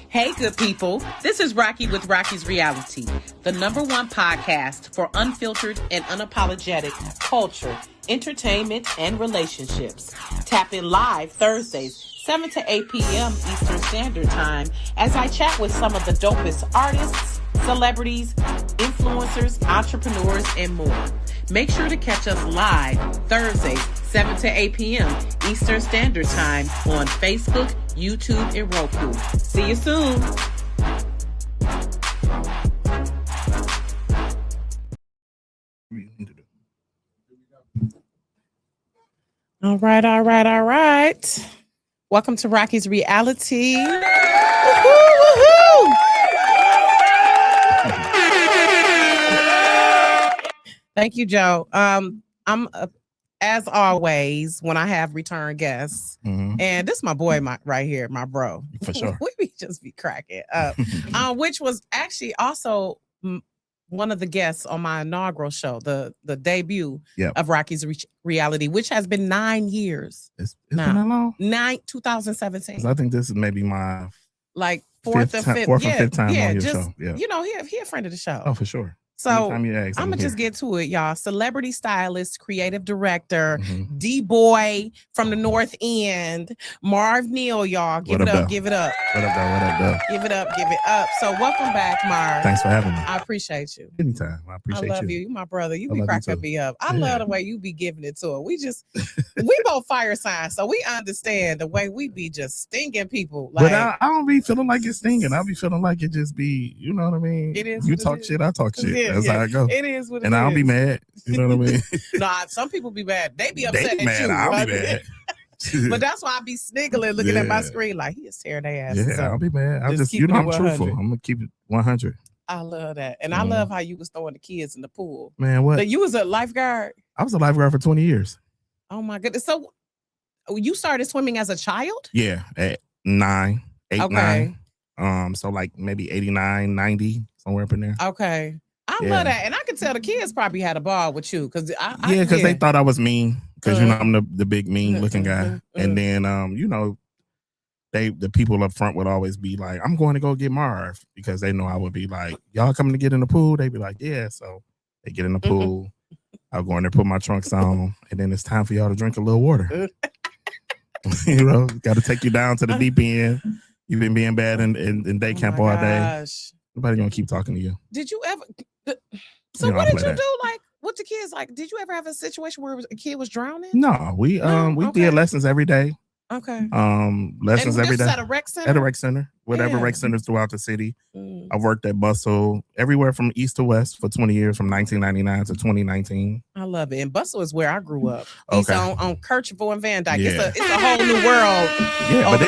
Hey, good people. This is Rocky with Rocky's Reality, the #1 podcast for unfiltered and unapologetic culture, entertainment, and relationships. Tap in live Thursdays, 7 to 8 p.m. Eastern Standard Time, as I chat with some of the dopest artists, celebrities, influencers, entrepreneurs, and more. Make sure to catch us live Thursdays, 7 to 8 p.m. Eastern Standard Time on Facebook, YouTube, and Roku. See you soon. All right. Welcome to Rocky's Reality. Woo-hoo! Thank you, Joe. I'm as always when I have return guests, and this is my boy, right here, my bro. For sure, we just be cracking up. Which was actually also one of the guests on my inaugural show, the debut of Rocky's Reality, which has been 9 years. It's been that long? 2017. I think this is maybe my fourth or fifth time on your show. Yeah, you know, he a friend of the show. Oh, for sure. So I'm gonna just get to it, y'all. Celebrity stylist, creative director, D-boy from the North End, Marv Neal, y'all. Give it up. What up, though? Give it up. So welcome back, Marv. Thanks for having me. I appreciate you. Anytime. I appreciate you. I love you. You my brother. You be cracking me up. I Yeah. love the way you be giving it to her. We both fire signs, so we understand the way we be just stinging people. But I don't be feeling like it's stinging. I be feeling like it just be, you know what I mean? It is. You talk shit, I talk shit. That's how I go. It is what it is. And I don't be mad. You know what I mean? Nah, some people be mad. They be upset They be at you. I'll be mad. But that's why I be sniggling looking at my screen like he is tearing their ass. Yeah, I'll be mad. I'm just I'm truthful. I'm gonna keep it 100. I love that. And I love how you was throwing the kids in the pool. Man, what? But you was a lifeguard? I was a lifeguard for 20 years. Oh my goodness. So you started swimming as a child? Yeah, at 9. So like maybe 89, 90, somewhere up in there. Okay. I love that. And I could tell the kids probably had a ball with you. Because they thought I was mean. Because, you know, I'm the big, mean looking guy. And then, you know, the people up front would always be like, I'm going to go get Marv. Because they know I would be like, y'all coming to get in the pool? They'd be like, yeah. So they get in the pool. I'll go in there, put my trunks on. And then it's time for y'all to drink a little water. You know, got to take you down to the deep end. You've been being bad in day camp all day. Nobody gonna keep talking to you. Did you ever? So what did you do? Like with the kids? Like, did you ever have a situation where a kid was drowning? No, we did lessons every day. Okay. Lessons every day at a rec center. At a rec center, whatever rec centers throughout the city. I worked at Bustle everywhere from east to west for 20 years, from 1999 to 2019. I love it. And Bustle is where I grew up. Okay. He's on Kirchhoff and Van Dyke. Yeah. It's a whole new world. Yeah, but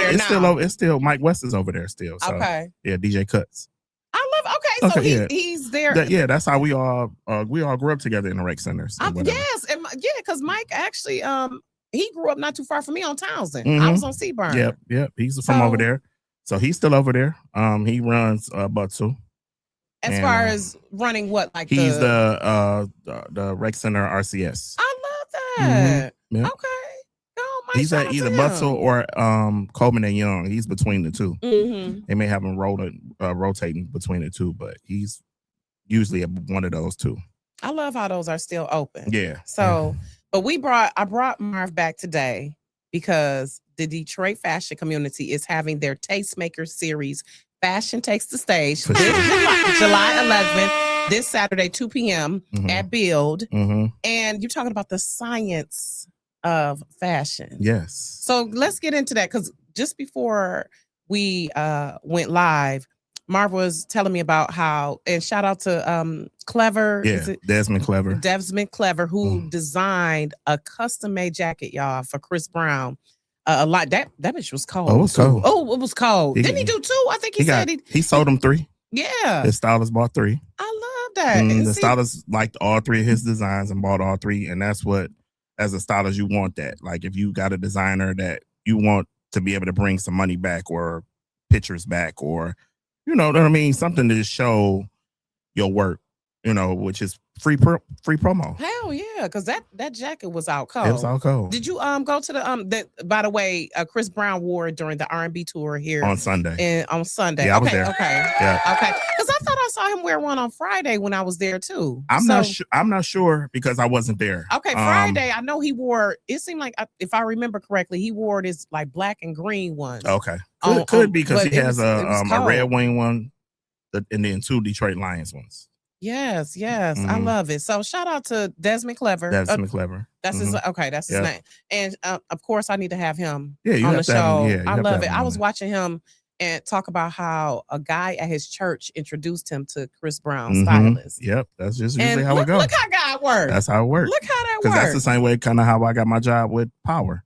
it's still Mike West is over there still. So, okay. Yeah, DJ Cuts. I love. So he's there. That's how we all grew up together in the rec centers. Yes, because Mike actually he grew up not too far from me on Townsend. I was on Seaburn. Yep. He's from over there. So he's still over there. He runs Butzel. As far as running what? Like he's the rec center RCS. I love that. Yep. Okay. Oh, he's at either Butzel or Coleman and Young. He's between the two. They may have him rotating between the two, but he's usually one of those two. I love how those are still open. Yeah. So, but I brought Marv back today because the Detroit fashion community is having their Tastemakers series. Fashion Takes the Stage this July 11th, this Saturday, 2 p.m. at Build. And you're talking about the science of fashion. Yes. So let's get into that, because just before we went live, Marv was telling me about how, and shout out to Clever. Yeah, Desmond Clever, who designed a custom-made jacket, y'all, for Chris Brown. A lot. That bitch was cold. Oh, it was cold. Oh, it was cold. Didn't he do 2? I think he said he sold them 3. Yeah. His stylist bought 3. I love that. The stylist liked all 3 of his designs and bought all 3. And that's what, as a stylist, you want that. Like, if you got a designer that you want to be able to bring some money back or pictures back, or, you know what I mean, something to show your work, you know, which is free promo. Hell yeah, because that jacket was out cold. It was out cold. Did you go to the by the way, Chris Brown wore it during the R&B tour here on Sunday. And on Sunday. Yeah, I was okay, there. okay. Yeah. Okay. Because I thought I saw him wear one on Friday when I was there too. I'm not sure because I wasn't there. Okay, Friday, I know he wore, it seemed like, if I remember correctly, he wore this like black and green one. Okay. Could be because he has a Red Wing one and then 2 Detroit Lions ones. Yes, I love it. So shout out to Desmond Clever. Desmond Clever. That's his that's his name. And of course I need to have him on the show. I love it. I was watching him and talk about how a guy at his church introduced him to Chris Brown's stylist. Yep, that's just usually how it goes. Look how God works. That's how it works. Look how that works. Because that's the same way kind of how I got my job with Power.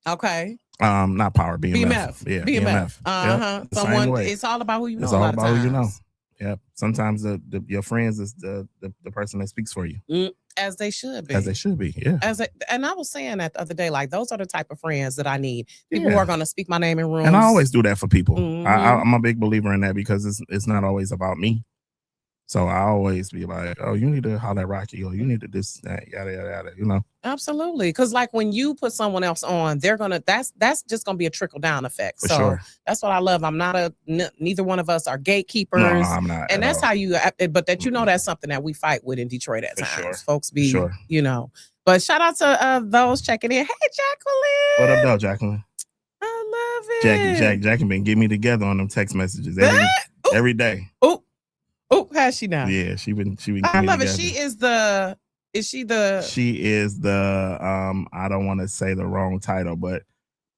Okay. Not Power, BMF. Yeah, BMF. Yep. Someone. It's all about who you know. It's all about who you know. Yep. Sometimes your friends is the person that speaks for you. As they should be. As they should be, yeah. And I was saying that the other day, like those are the type of friends that I need. People who are going to speak my name in rooms. And I always do that for people. I'm a big believer in that because it's not always about me. So I always be like, oh, you need to holler at Rocky, or you need to this, that, yada, yada, yada, you know? Absolutely. Because like when you put someone else on, they're going to, that's just going to be a trickle down effect. For so sure. That's what I love. I'm not neither one of us are gatekeepers. No, I'm not. And that's how you, but that, you know, that's something that we fight with in Detroit at times. Sure. Folks be, you know, but shout out to those checking in. Hey, Jacqueline. What up, though, Jacqueline? I love it. Jackie been getting me together on them text messages every day. Oh, has she now? Yeah, she been. I love it. She is the. I don't want to say the wrong title, but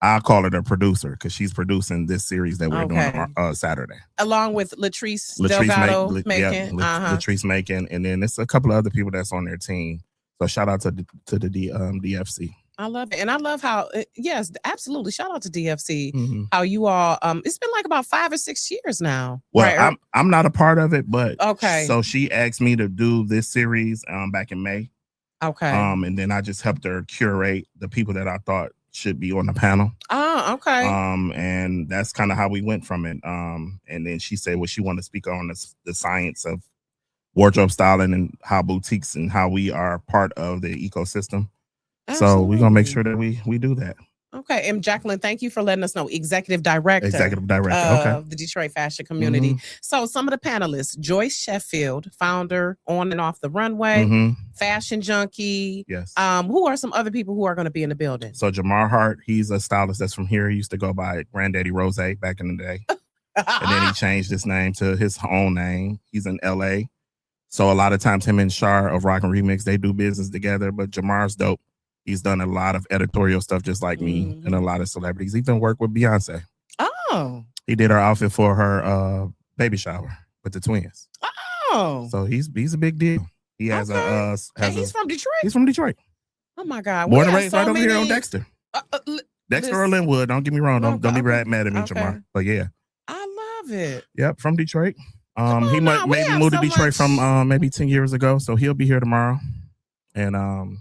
I'll call her the producer because she's producing this series that we're doing on Saturday, along with Latrice Delgado Macon. Latrice Macon, and then it's a couple of other people that's on their team. So shout out to the DFC. I love it. And I love how, yes, absolutely. Shout out to DFC. How you all, it's been like about 5 or 6 years now. Well, right? I'm not a part of it, but okay. So she asked me to do this series back in May. Okay. And then I just helped her curate the people that I thought should be on the panel. Oh, okay. And that's kind of how we went from it. And then she said, well, she wanted to speak on the science of wardrobe styling and how boutiques and how we are part of the ecosystem. Absolutely. So we're going to make sure that we do that. Okay. And Jacqueline, thank you for letting us know. Executive Director of the Detroit fashion community. So some of the panelists, Joyce Sheffield, founder, On and Off the Runway, Fashion Junkie. Yes. Who are some other people who are going to be in the building? So Jamar Hart, he's a stylist that's from here. He used to go by Granddaddy Rose back in the day. And then he changed his name to his own name. He's in LA. So a lot of times him and Shar of Rock and Remix, they do business together, but Jamar's dope. He's done a lot of editorial stuff just like me and a lot of celebrities. He even worked with Beyonce. Oh. He did her outfit for her baby shower with the twins. Oh. So he's a big deal. He has he's from Detroit? He's from Detroit. Oh my God. Born and raised right over here on Dexter. Dexter or Linwood. Don't get me wrong. Don't be mad at me, Jamar. But yeah. I love it. Yep, from Detroit. He might maybe moved to Detroit from maybe 10 years ago. So he'll be here tomorrow. And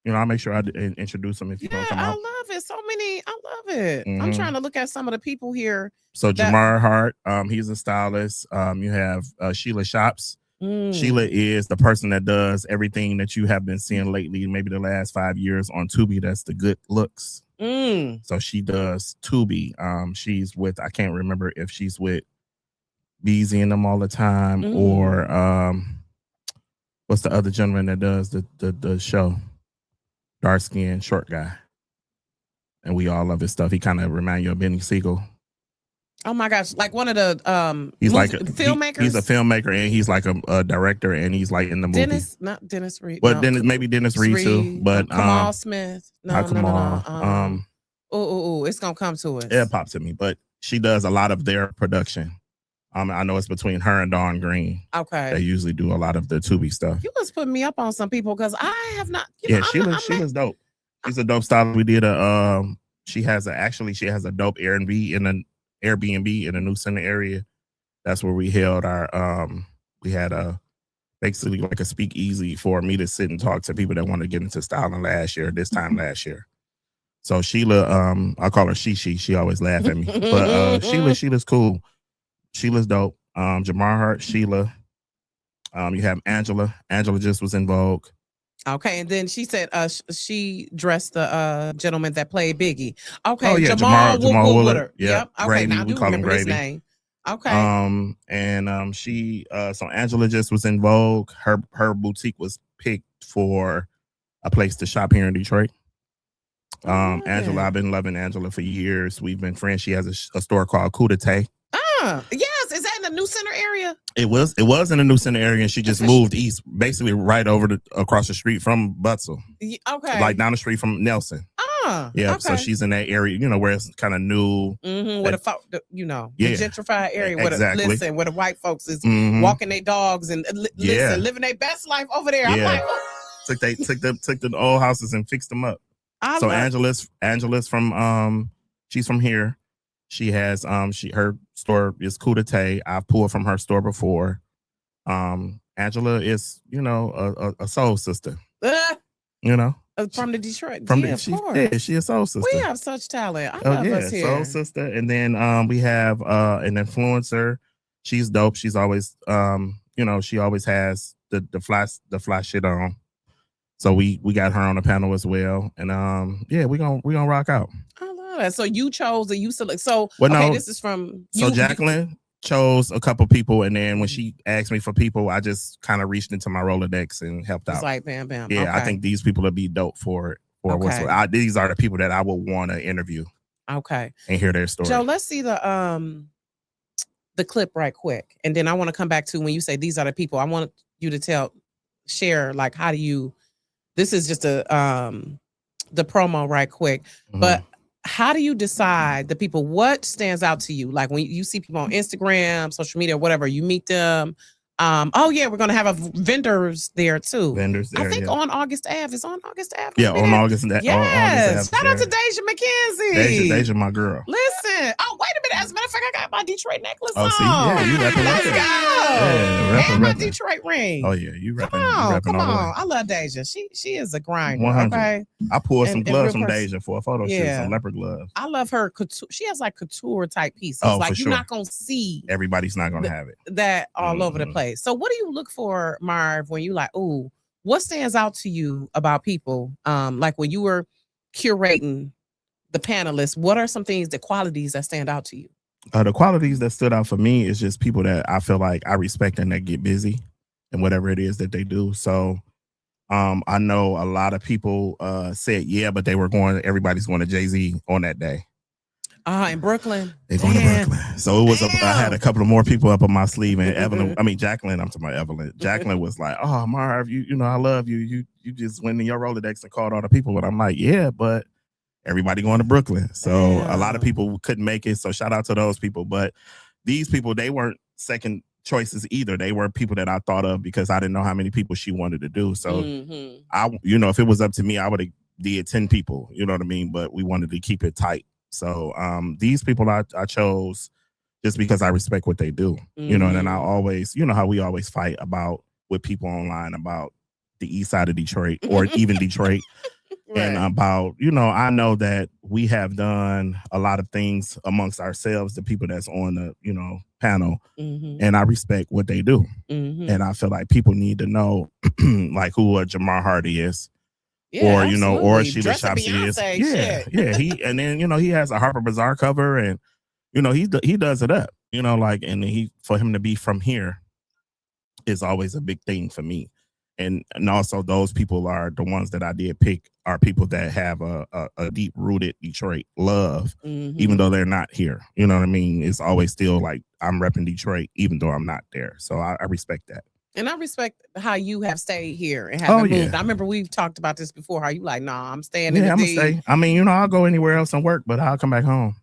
you know, I'll make sure I introduce him if you don't come out. I love it. So many. I love it. I'm trying to look at some of the people here. So Jamar Hart, he's a stylist. You have Sheila Shops. Sheila is the person that does everything that you have been seeing lately, maybe the last 5 years on Tubi. That's the good looks. So she does Tubi. She's with, I can't remember if she's with Beezy and them all the time or what's the other gentleman that does the show? Dark skin, short guy. And we all love his stuff. He kind of reminds you of Benny Siegel. Oh my gosh. Like one of the he's like filmmakers. He's a filmmaker and he's like a director and he's like in the movie. Not Dennis Reed. But maybe Dennis Reed too. But Kamal Smith. No. It's gonna come to us. It popped to me. But she does a lot of their production. I know it's between her and Dawn Green. Okay. They usually do a lot of the Tubi stuff. You must put me up on some people because I have not. Sheila's dope. She's a dope stylist. We did she has a dope Airbnb in the New Center area. That's where we held our we had basically like a speakeasy for me to sit and talk to people that want to get into styling this time last year. So Sheila, I call her she always laugh at me. But Sheila's cool. Sheila's dope. Jamar Hart, Sheila. You have Angela. Angela just was in Vogue. Okay, and then she said she dressed the gentleman that played Biggie. Okay, Oh yeah, Jamal Woodard. Yep. Okay, Gravy. now I We do call him remember his Gravy. name. Okay. She so Angela just was in Vogue. Her boutique was picked for a place to shop here in Detroit. Angela, I've been loving Angela for years. We've been friends. She has a store called Coup d'Etat. Yes, is that in the New Center area? It was in the New Center area, and she just moved east, basically right over across the street from Butzel. Okay, like down the street from Nelson. Yeah, okay. So she's in that area, where it's kind of new. Where the gentrified area. Exactly. Where the white folks is walking their dogs and living their best life over there. I'm like, took the old houses and fixed them up. So Angela's from she's from here. She has her store is Coup d'Etat. I've pulled from her store before. Angela is a soul sister. From the Detroit. Of course. She a soul sister. We have such talent. I love us here. Soul sister. And then we have an influencer. She's dope. She's always she always has the fly shit on. So we got her on the panel as well. And we gonna rock out. I love that. So you chose and you select. So this is from So Jacqueline chose a couple people, and then when she asked me for people, I just kind of reached into my Rolodex and helped out. It's like bam, bam. Yeah, I think these people will be dope for it. These are the people that I would want to interview. Okay. And hear their story. Joe, let's see the clip right quick, and then I want to come back to when you say these are the people. I want you to share like how do you. This is just the promo right quick, but. How do you decide the people? What stands out to you? Like when you see people on Instagram, social media, whatever, you meet them. We're gonna have vendors there too. I think on August Ave. It's on August Ave. Yeah, on August Ave. Yes. Shout out to Deja McKenzie. Deja, my girl. Listen. Oh, wait a minute. As a matter of fact, I got my Detroit necklace on. See, yeah, you rapping. Let's go. Yeah, and my Detroit ring. Oh yeah, you rapping. Come on. I love Deja. She is a grinder. 100. Okay. I pulled some gloves from Deja for a photo shoot. Some leopard gloves. I love her couture. She has like couture type pieces. Like you're not gonna see. Everybody's not gonna have it. That all over the place. So what do you look for, Marv, when you like, ooh, what stands out to you about people? Like when you were curating the panelists, what are some things, the qualities that stand out to you? The qualities that stood out for me is just people that I feel like I respect and that get busy and whatever it is that they do. So I know a lot of people said, but everybody's going to Jay-Z on that day. In Brooklyn. They're going to Brooklyn. So it was I had a couple of more people up on my sleeve, and Jacqueline, I'm talking about Evelyn. Jacqueline was like, "Oh, Marv, I love you. You just went in your Rolodex and called all the people." But I'm like, yeah, but everybody going to Brooklyn. So a lot of people couldn't make it. So shout out to those people. But these people, they weren't second choices either. They were people that I thought of because I didn't know how many people she wanted to do. So if it was up to me, I would have did 10 people, you know what I mean? But we wanted to keep it tight. So these people I chose just because I respect what they do, and then I always, how we always fight with people online about the east side of Detroit or even Detroit. Right. And about, I know that we have done a lot of things amongst ourselves, the people that's on the, panel, and I respect what they do. And I feel like people need to know like who a Jamar Hardy is. Yeah, or Sheila Shopsy is. Yeah. He has a Harper Bazaar cover, and he does it up. And for him to be from here is always a big thing for me. And also those people are the ones that I did pick are people that have a deep rooted Detroit love, even though they're not here. You know what I mean? It's always still like I'm repping Detroit, even though I'm not there. So I respect that. And I respect how you have stayed here and haven't moved. I remember we've talked about this before, how you like, nah, I'm staying in the I'm gonna stay. I mean, I'll go anywhere else and work, but I'll come back home.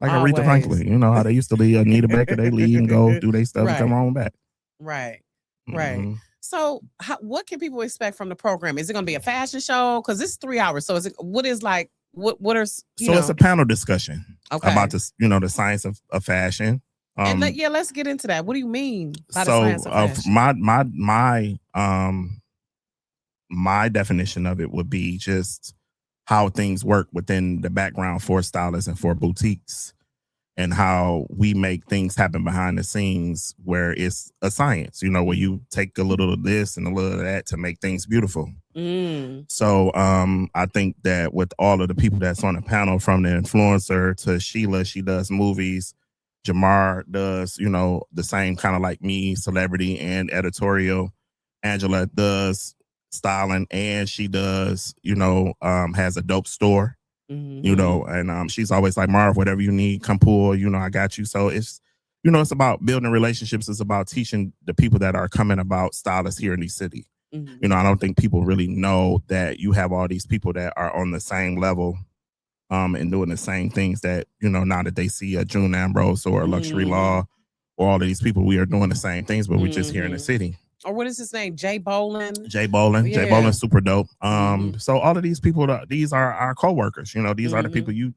Like Aretha Franklin, how they used to leave Anita Baker, they leave and go do their stuff and come on back. Right. So what can people expect from the program? Is it going to be a fashion show? Because it's 3 hours. So what is like, what are, it's a panel discussion about this, the science of fashion. Let's get into that. What do you mean by the science of fashion? My definition of it would be just how things work within the background for stylists and for boutiques. and how we make things happen behind the scenes where it's a science, where you take a little of this and a little of that to make things beautiful. So I think that with all of the people that's on the panel, from the influencer to Sheila, she does movies. Jamar does, the same kind of like me, celebrity and editorial. Angela does styling, and she does, has a dope store. And she's always like, Marv, whatever you need, come pull, I got you. So it's, it's about building relationships. It's about teaching the people that are coming about stylists here in the city. I don't think people really know that you have all these people that are on the same level and doing the same things that, now that they see a June Ambrose or a Luxury Law or all of these people, we are doing the same things, but we're just here in the city. Or what is his name? Jay Bolin. Jay Bolin's super dope. So all of these people, these are our co-workers. These are the people you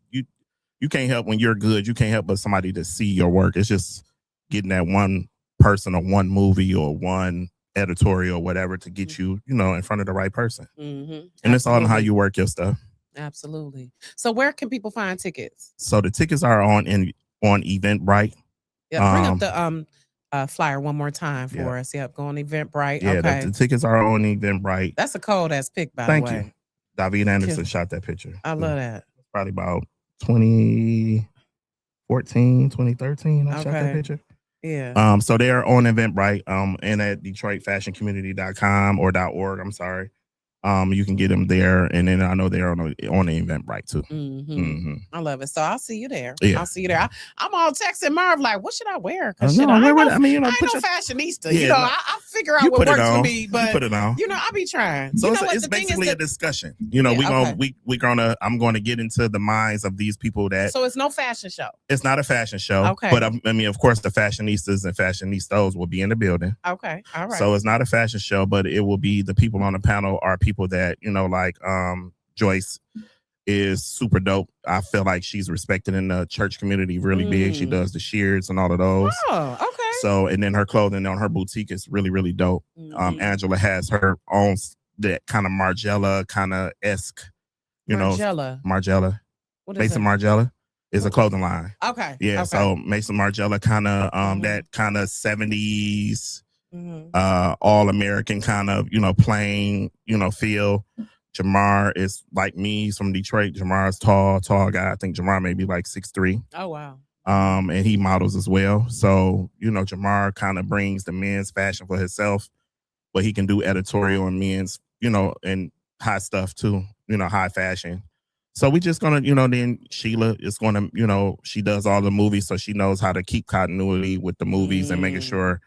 can't help when you're good. You can't help but somebody to see your work. It's just getting that one person or one movie or one editorial or whatever to get you, in front of the right person. And it's all in how you work your stuff. Absolutely. So where can people find tickets? So the tickets are on Eventbrite. Yeah, bring up the flyer one more time for us. Yep, go on Eventbrite. Yeah, okay. The tickets are on Eventbrite. That's a cold ass pick, by Thank the way. you. David Anderson shot that picture. I love that. Probably about 2014, 2013. I shot that picture. Yeah. So they're on Eventbrite and at DetroitFashionCommunity.com or .org. I'm sorry. You can get them there, and then I know they're on the Eventbrite too. I love it. So I'll see you there. Yeah. I'll see you there. I'm all texting Marv like, what should I wear? I ain't no fashionista. Yeah, I figure out what works for me, but put it on. I'll be trying. So it's basically a discussion. I'm going to get into the minds of these people that. So it's no fashion show. It's not a fashion show. Okay. But of course, the fashionistas and fashionistas will be in the building. Okay. All right. So it's not a fashion show, but it will be the people on the panel are people that, like Joyce is super dope. I feel like she's respected in the church community really big. She does the shears and all of those. Oh, okay. So, and then her clothing on her boutique is really, really dope. Angela has her own, that kind of Margiela kind of esque, Margiela. What is Mason Margiela is a clothing line. Okay. Yeah. Okay. So Mason Margiela kind of that kind of 70s all American kind of, plain, feel. Jamar is like me. He's from Detroit. Jamar's tall guy. I think Jamar may be like 6'3". Oh, wow. And he models as well. So, Jamar kind of brings the men's fashion for himself, but he can do editorial and men's, and high stuff too, high fashion. So we just gonna, then Sheila is gonna, she does all the movies, so she knows how to keep continuity with the movies and making sure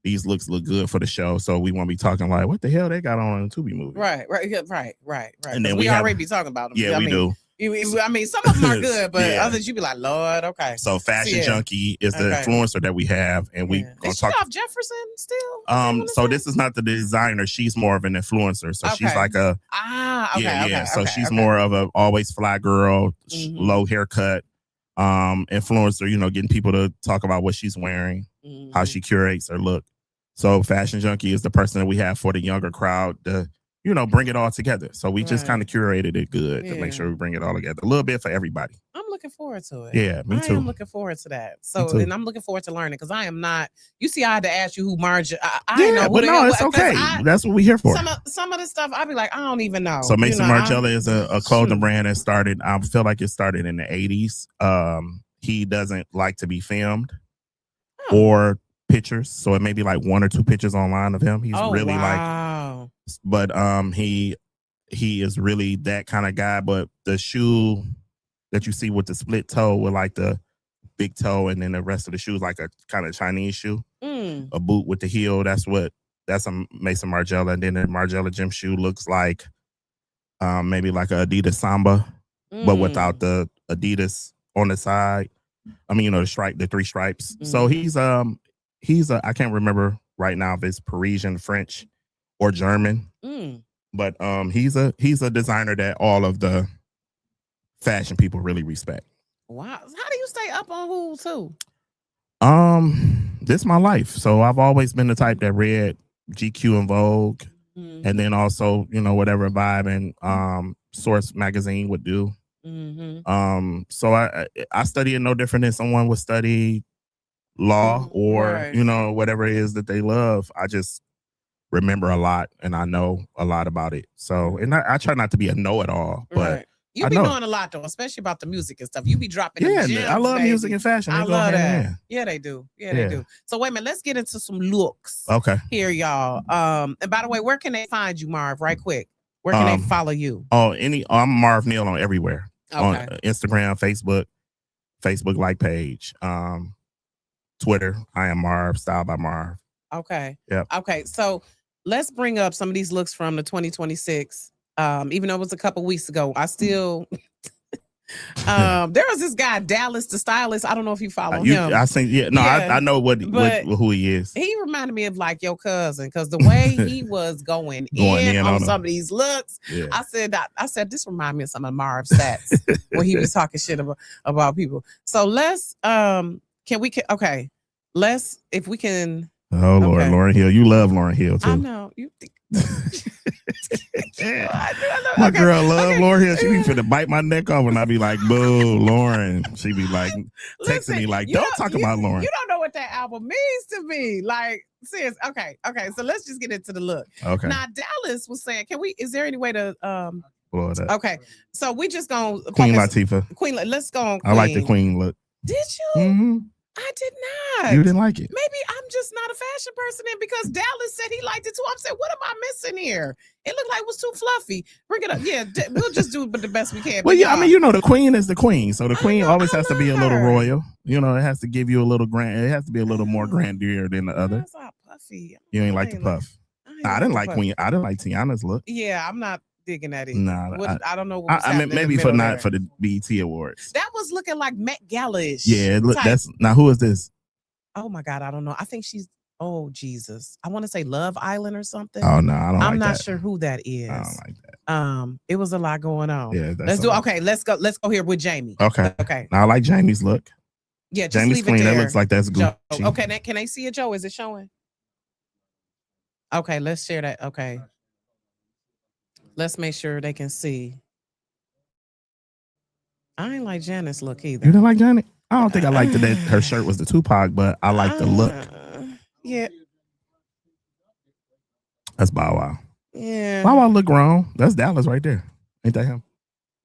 these looks look good for the show. So we won't be talking like, what the hell they got on in the Tubi movie? Right. And then we already be talking about them. Yeah, we do. Some of them are good, but others you be like, Lord, okay. So Fashion Junkie is the influencer that we have, and we gonna talk. Off Jefferson still? So this is not the designer. She's more of an influencer. So she's like a So she's more of a always fly girl, low haircut, influencer. Getting people to talk about what she's wearing, how she curates her look. So Fashion Junkie is the person that we have for the younger crowd to, bring it all together. So we just kind of curated it good to make sure we bring it all together. A little bit for everybody. I'm looking forward to it. Yeah, me too. I'm looking forward to that. So, and I'm looking forward to learning because I am not. You see, I had to ask you who Marge. I know, but no, it's okay. That's what we're here for. Some of the stuff I'd be like, I don't even know. So Mason Margiela is a clothing brand that started. I feel like it started in the 80s. He doesn't like to be filmed or pictures, so it may be like one or two pictures online of him. He's really but he is really that kind of guy. But the shoe that you see with the split toe with like the big toe, and then the rest of the shoe is like a kind of Chinese shoe, a boot with the heel. That's a Mason Margiela. And then the Margiela gym shoe looks like maybe like a Adidas Samba, but without the Adidas on the side. I mean, the three stripes. So he's I can't remember right now if it's Parisian, French, or German. But he's a designer that all of the fashion people really respect. Wow. How do you stay up on who too? This is my life. So I've always been the type that read GQ and Vogue, and then also, whatever Vibe and Source magazine would do. So I study it no different than someone would study law or whatever it is that they love. I just remember a lot and I know a lot about it. So, and I try not to be a know-it-all, but you be knowing a lot though, especially about the music and stuff. You be dropping them gems, I love baby. music and fashion. I love that. Yeah, they do. Yeah, they do. So wait a minute, let's get into some looks. Okay. Here, y'all. And by the way, where can they find you, Marv? Right quick. Where can they follow you? I'm Marv Neal on everywhere. Okay. On Instagram, Facebook like page. Twitter, I am Marv, Style by Marv. Okay. Yep. Okay. So let's bring up some of these looks from the 2026. Even though it was a couple weeks ago, I still there was this guy, Dallas the stylist. I don't know if you follow him. I think I know who he is. He reminded me of like your cousin because the way he was going in on some of these looks. Yeah. I said this reminds me of some of Marv's stats where he was talking shit about people. So let's if we can. Oh Lord, Lauryn Hill. You love Lauryn Hill too. I know. You think my girl love Lauryn Hill. She be finna bite my neck off when I be like, boo, Lauryn. She be like texting me like, don't talk about Lauryn. You don't know what that album means to me. Like, serious. Okay. So let's just get into the look. Okay. Now Dallas was saying, is there any way to okay. So we just gonna Queen Latifah. Let's go on Queen. I like the Queen look. Did you? Mm-hmm. I did not. You didn't like it? Maybe I'm just not a fashion person then because Dallas said he liked it too. I'm saying, what am I missing here? It looked like it was too fluffy. Bring it up. Yeah, we'll just do the best we can. Well, yeah, I mean, the Queen is the Queen. So the Queen always has to be a little royal. It has to give you a little grand. It has to be a little more grandeur than the other. That's not puffy. You ain't like the puff. I didn't like Queen. I didn't like Tiana's look. Yeah, I'm not digging at it. Nah, I don't know. I mean, maybe for the BET Awards. That was looking like Met Gala-ish. Yeah, look. Now who is this? Oh my God, I don't know. I think she's. Oh Jesus, I want to say Love Island or something. Oh no, I don't. I'm not sure who that is. I don't like that. It was a lot going on. Yeah, let's do. Okay, let's go. Let's go here with Jamie. Okay. Now I like Jamie's look. Yeah, just Jamie's leave Queen. It there. That looks like that's good. Okay, can I see it, Joe? Is it showing? Okay, let's share that. Okay, let's make sure they can see. I ain't like Janet's look either. You didn't like Janet? I don't think I liked that her shirt was the Tupac, but I like the look. Yeah. That's Bow Wow. Yeah. Bow Wow look wrong. That's Dallas right there. Ain't that him?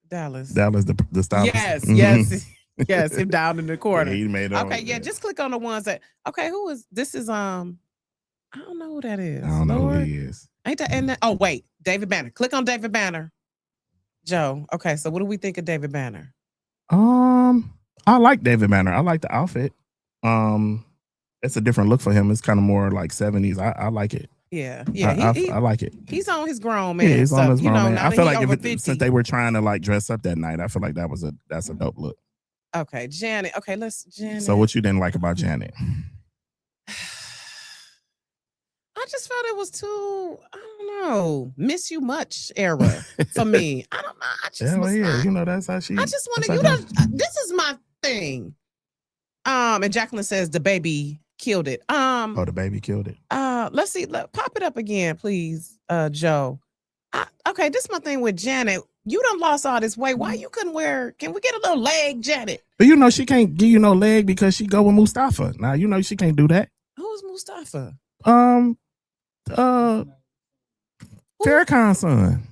Dallas, the stylist. Yes, yes, him down in the corner. Yeah, he made okay, yeah, just click on the ones that. Okay, who is this? Is I don't know who that is. I don't know who he is. Ain't that? And oh wait, David Banner. Click on David Banner. Joe. Okay, so what do we think of David Banner? I like David Banner. I like the outfit. It's a different look for him. It's kind of more like 70s. I like it. Yeah. I like it. He's on his grown man. Yeah, he's on his grown man. I feel like since they were trying to like dress up that night, I feel like that's a dope look. Okay, Janet. Okay, Janet. So what you didn't like about Janet? I just felt it was too, I don't know, miss you much era for me. I don't know. I just that's how she. I just want to, this is my thing. And Jacqueline says the baby killed it. The baby killed it. Let's see. Pop it up again, please, Joe. Okay, this is my thing with Janet. You done lost all this weight. Why you couldn't wear? Can we get a little leg, Janet? But she can't give you no leg because she go with Mustafa. Now she can't do that. Who's Mustafa? Farrakhan's son.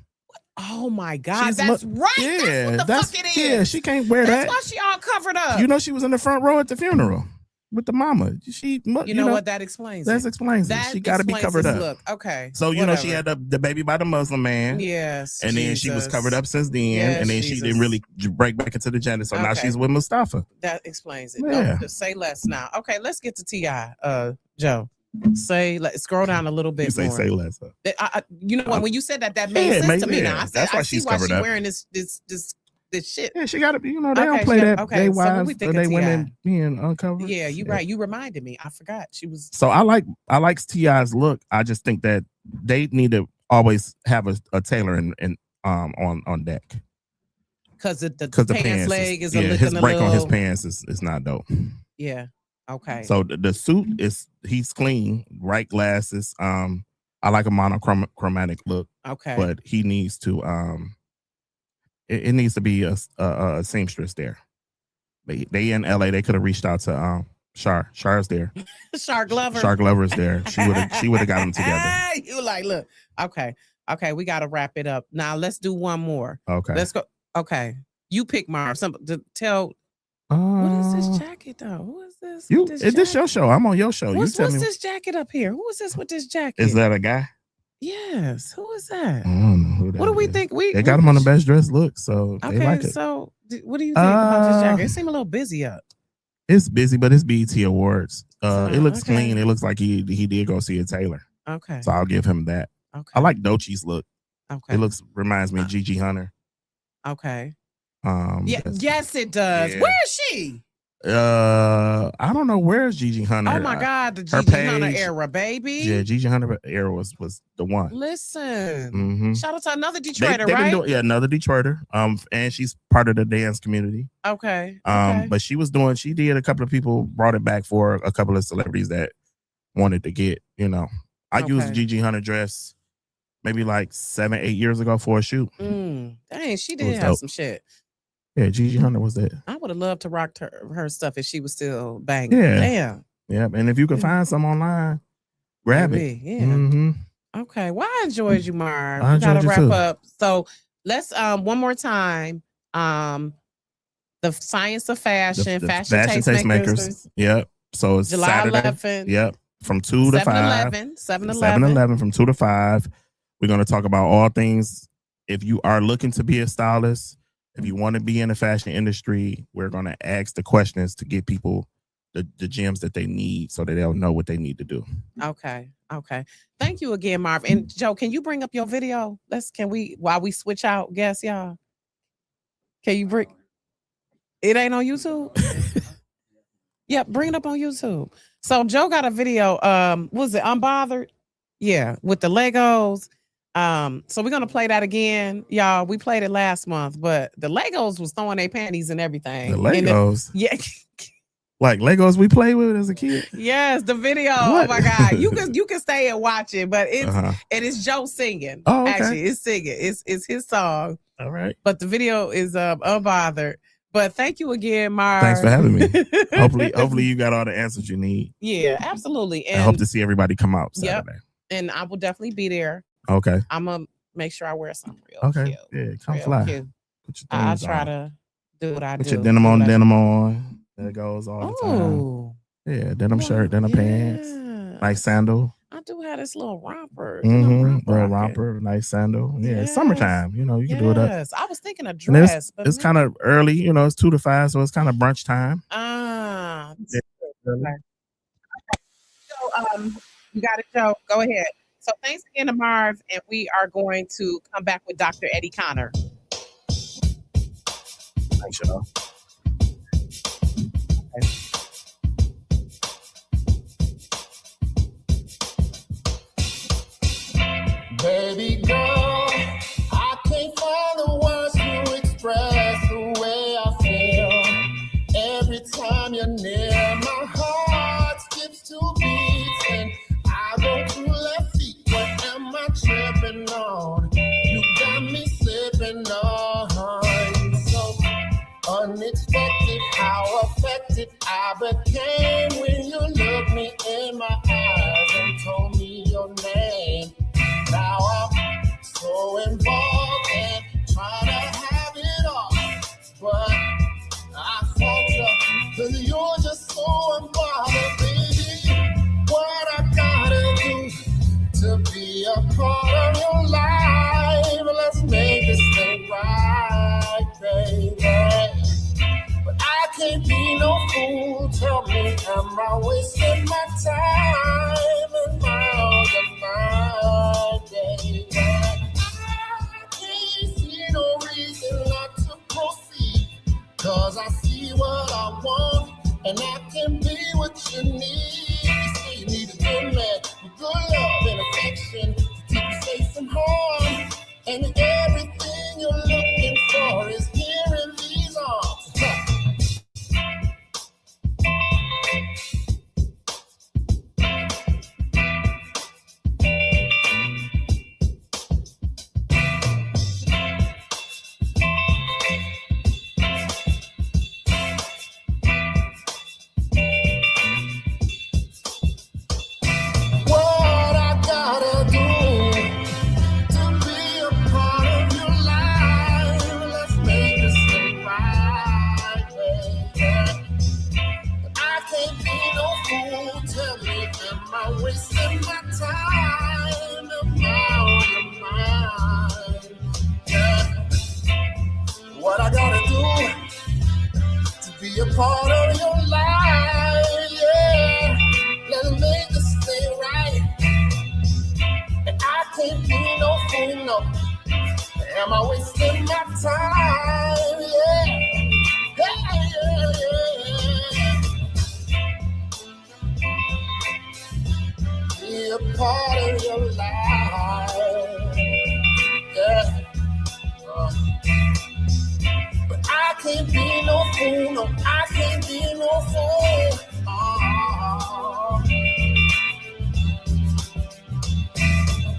Oh my God, that's right. Yeah, that's what the fuck it is. Yeah, she can't wear that. That's why she all covered up. She was in the front row at the funeral with the mama. You know what that explains? That explains it. She got to be covered up. Look, okay. So she had the baby by the Muslim man. Yes. And then she was covered up since then, and then she didn't really break back into the gender. So now she's with Mustafa. That explains it. Yeah. Don't say less now. Okay, let's get to T.I. Joe. Scroll down a little bit. You say less. You know what? When you said that made sense to me. Now that's why she's covered up. Wearing this shit. Yeah, she got to be. They don't play that. They wives or they women being uncovered. Yeah, you're right. You reminded me. I forgot she was. So I like T.I.'s look. I just think that they need to always have a tailor on deck. Because the pants leg is his break on his pants is not dope. Yeah. Okay. So the suit he's clean, right glasses. I like a monochromatic look. Okay. But he needs to it needs to be a seamstress there. They in LA. They could have reached out to Char. Char's there. Char Glover. Char Glover's there. She would have got them together. You like, look. Okay, we got to wrap it up. Now let's do one more. Okay. Let's go. Okay. You pick Marv. What is this jacket though? Who is this? Is this your show? I'm on your show. What's this jacket up here? Who is this with this jacket? Is that a guy? Yes. Who is that? I don't know who that what do we is. think? They got him on the best dressed look, so okay, they like it. So what do you think about this jacket? It seems a little busy up. It's busy, but it's BET Awards. It looks clean. It looks like he did go see a tailor. Okay. So I'll give him that. Okay. I like Doechie's look. Okay. It reminds me of Gigi Hunter. Okay. Yes, it does. Yeah. Where is she? I don't know. Where's Gigi Hunter? Oh my God, the Gigi Hunter era, baby. Yeah, Gigi Hunter era was the one. Listen, shout out to another Detroiter, right? Another Detroiter. And she's part of the dance community. Okay. But she did a couple of people brought it back for a couple of celebrities that wanted to get, I used Gigi Hunter dress maybe like 7-8 years ago for a shoot. Dang, she did have some shit. Yeah, Gigi Hunter was that. I would have loved to rock her stuff if she was still banging. Yeah. Damn. Yeah, and if you can find some online, grab it. Yeah. Mm-hmm. Okay. Well, I enjoyed you, Marv. I We gotta enjoyed you wrap too. up. So let's one more time. The Science of Fashion, The Fashion Tastemakers. Yep. So it's July Saturday. 11th. Yep. From 2 to 5. 7-Eleven from 2 to 5. We're going to talk about all things. If you are looking to be a stylist, if you want to be in the fashion industry, we're going to ask the questions to get people the gems that they need so that they'll know what they need to do. Okay. Thank you again, Marv. And Joe, can you bring up your video? While we switch out guests, y'all? Can you bring it? Ain't on YouTube? Yep, bring it up on YouTube. So Joe got a video. Was it Unbothered? Yeah, with the Legos. So we're gonna play that again, y'all. We played it last month, but the Legos was throwing their panties and everything. The Legos, yeah, like Legos we played with as a kid. Yes, the video. What? Oh my God, you can stay and watch it, but Uh-huh. it is Joe singing. Oh, okay. Actually, it's singing. It's his song. All right, but the video is Unbothered. But thank you again, Marv. Thanks for having me. hopefully you got all the answers you need. Yeah, absolutely. And I hope to see everybody come out Saturday. Yep. And I will definitely be there. Okay. I'm gonna make sure I wear something real cute. Yeah, come real fly. Cute. Put your I'll things try on. to do what I do. Put your denim on. That goes all the time. Oh, Yeah, denim shirt, denim pants, nice sandal. I do have this little romper. Little romper, nice sandal. Yeah, it's summertime. You can do it up. Yes, I was thinking a dress, but it's kind of early. It's 2 to 5, so it's kind of brunch time. So you got it, Joe. Go ahead. So thanks again to Marv, and we are going to come back with Dr. Eddie Connor. Thanks, y'all. Okay. Baby girl, I can't find the words to express the way I feel. Every time you're near, my heart skips 2 beats and I go to left feet. What am I tripping on? You got me slipping on. So unexpected how affected I became when you looked me in my eyes and told me your name. Now I'm I wasting my time? Am I on your mind? Yeah. What I gotta do to be a part of your life? Yeah. Let's make this thing right. And I can't be no fool, no. Am I wasting my time? Yeah. Hey, yeah, yeah. Be a part of your life. Yeah. But I can't be no fool, no. I can't be no fool. Oh.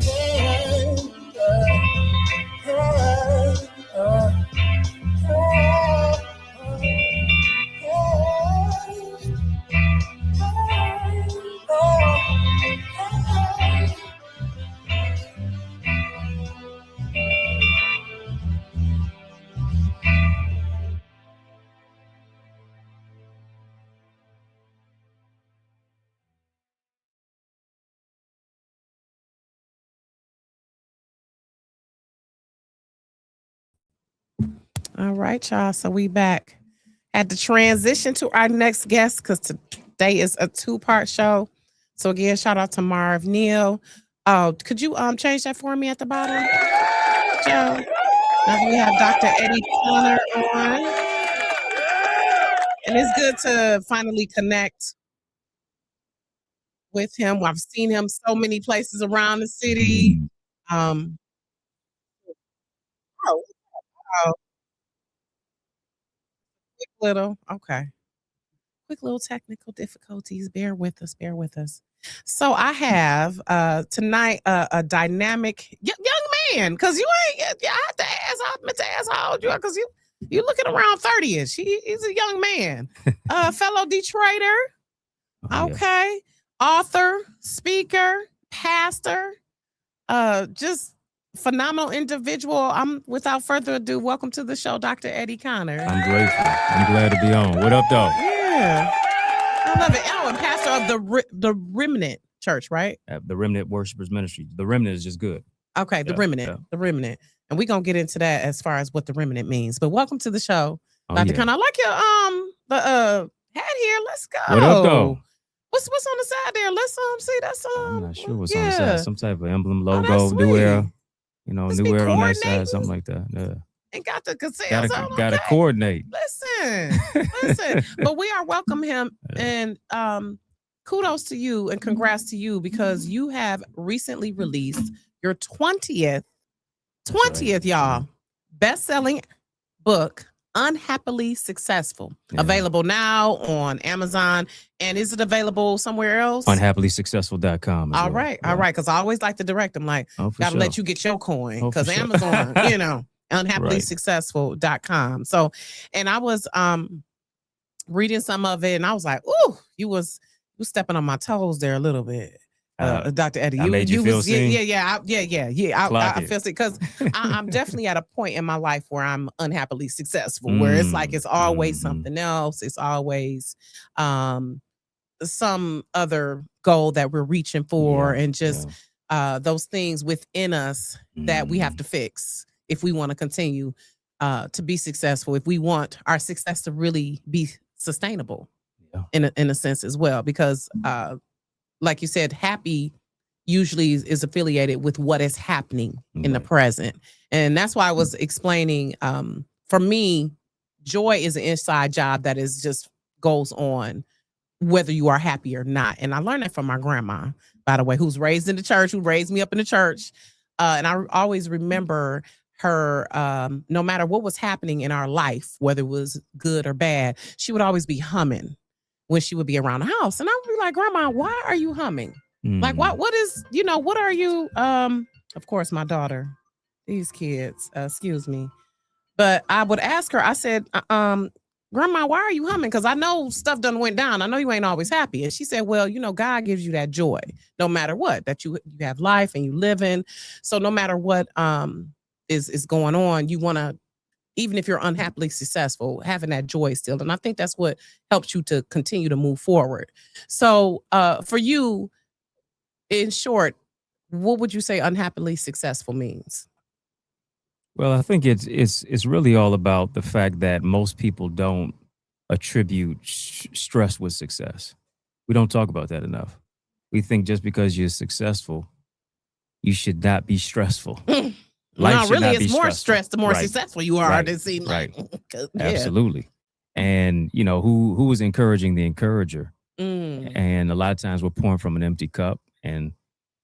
Yeah, All right, y'all. So we back. Had to transition to our next guest because today is a 2-part show. So again, shout out to Marv Neal. Could you change that for me at the bottom, Joe? Now we have Dr. Eddie Conner on, and it's good to finally connect with him. I've seen him so many places around the city. Oh, oh, quick little technical difficulties. Bear with us. Bear with us. So I have tonight a dynamic young man, because you ain't. I have to ask. I meant to ask how old you are, because you looking around 30ish. He's a young man, fellow Detroiter. Okay, author, speaker, pastor, just phenomenal individual. I'm without further ado, welcome to the show, Dr. Eddie Conner. I'm grateful. I'm glad to be on. What up, though? Yeah, I love it. Oh, and pastor of the Remnant Church, right? The Remnant Worshipers Ministry. The Remnant is just good. Okay, the Remnant, and we're gonna get into that as far as what the Remnant means. But welcome to the show, Dr. Conner. I like your the hat here. Let's go. What up, though? What's on the side there? Let's see. That's I'm not sure what's on the side. Some type of emblem, logo, that's New Era. Must New be Era on that side, something like that. Yeah. And got to Gotta coordinate. Listen. But we are welcome him, and kudos to you and congrats to you, because you have recently released your 20th, right, y'all, best-selling book, Unhappily Successful. Yeah. Available now on Amazon. And is it available somewhere else? Unhappilysuccessful.com. All right. Because I always like to direct them, like, gotta let you get your coin, because Amazon, unhappilysuccessful.com. So, and I was reading some of it, and I was like, ooh, you was stepping on my toes there a little bit. Dr. Eddie, I made you feel seen? Yeah. I feel sick, because I'm definitely at a point in my life where I'm unhappily successful, where it's like it's always something else. It's always some other goal that we're reaching for, and just those things within us that we have to fix if we want to continue to be successful, if we want our success to really be sustainable in a sense as well, because like you said, happy usually is affiliated with what is happening in the present. And that's why I was explaining, for me, joy is an inside job that is just goes on whether you are happy or not. And I learned that from my grandma, by the way, who's raised in the church, who raised me up in the church. And I always remember her, no matter what was happening in our life, whether it was good or bad, she would always be humming when she would be around the house. And I would be like, Grandma, why are you humming? Like, what is, what are you, of course, my daughter, these kids, excuse me. But I would ask her, I said, Grandma, why are you humming? Because I know stuff done went down. I know you ain't always happy. And she said, well, God gives you that joy, no matter what, that you have life and you live in. So no matter what is going on, you want to, even if you're unhappily successful, having that joy still. And I think that's what helps you to continue to move forward. So for you, in short, what would you say unhappily successful means? Well, I think it's really all about the fact that most people don't attribute stress with success. We don't talk about that enough. We think just because you're successful, you should not be stressful. No, really, it's more stress the more successful you are. Right. It seems like. Yeah. Absolutely. And who was encouraging the encourager? And a lot of times we're pouring from an empty cup, and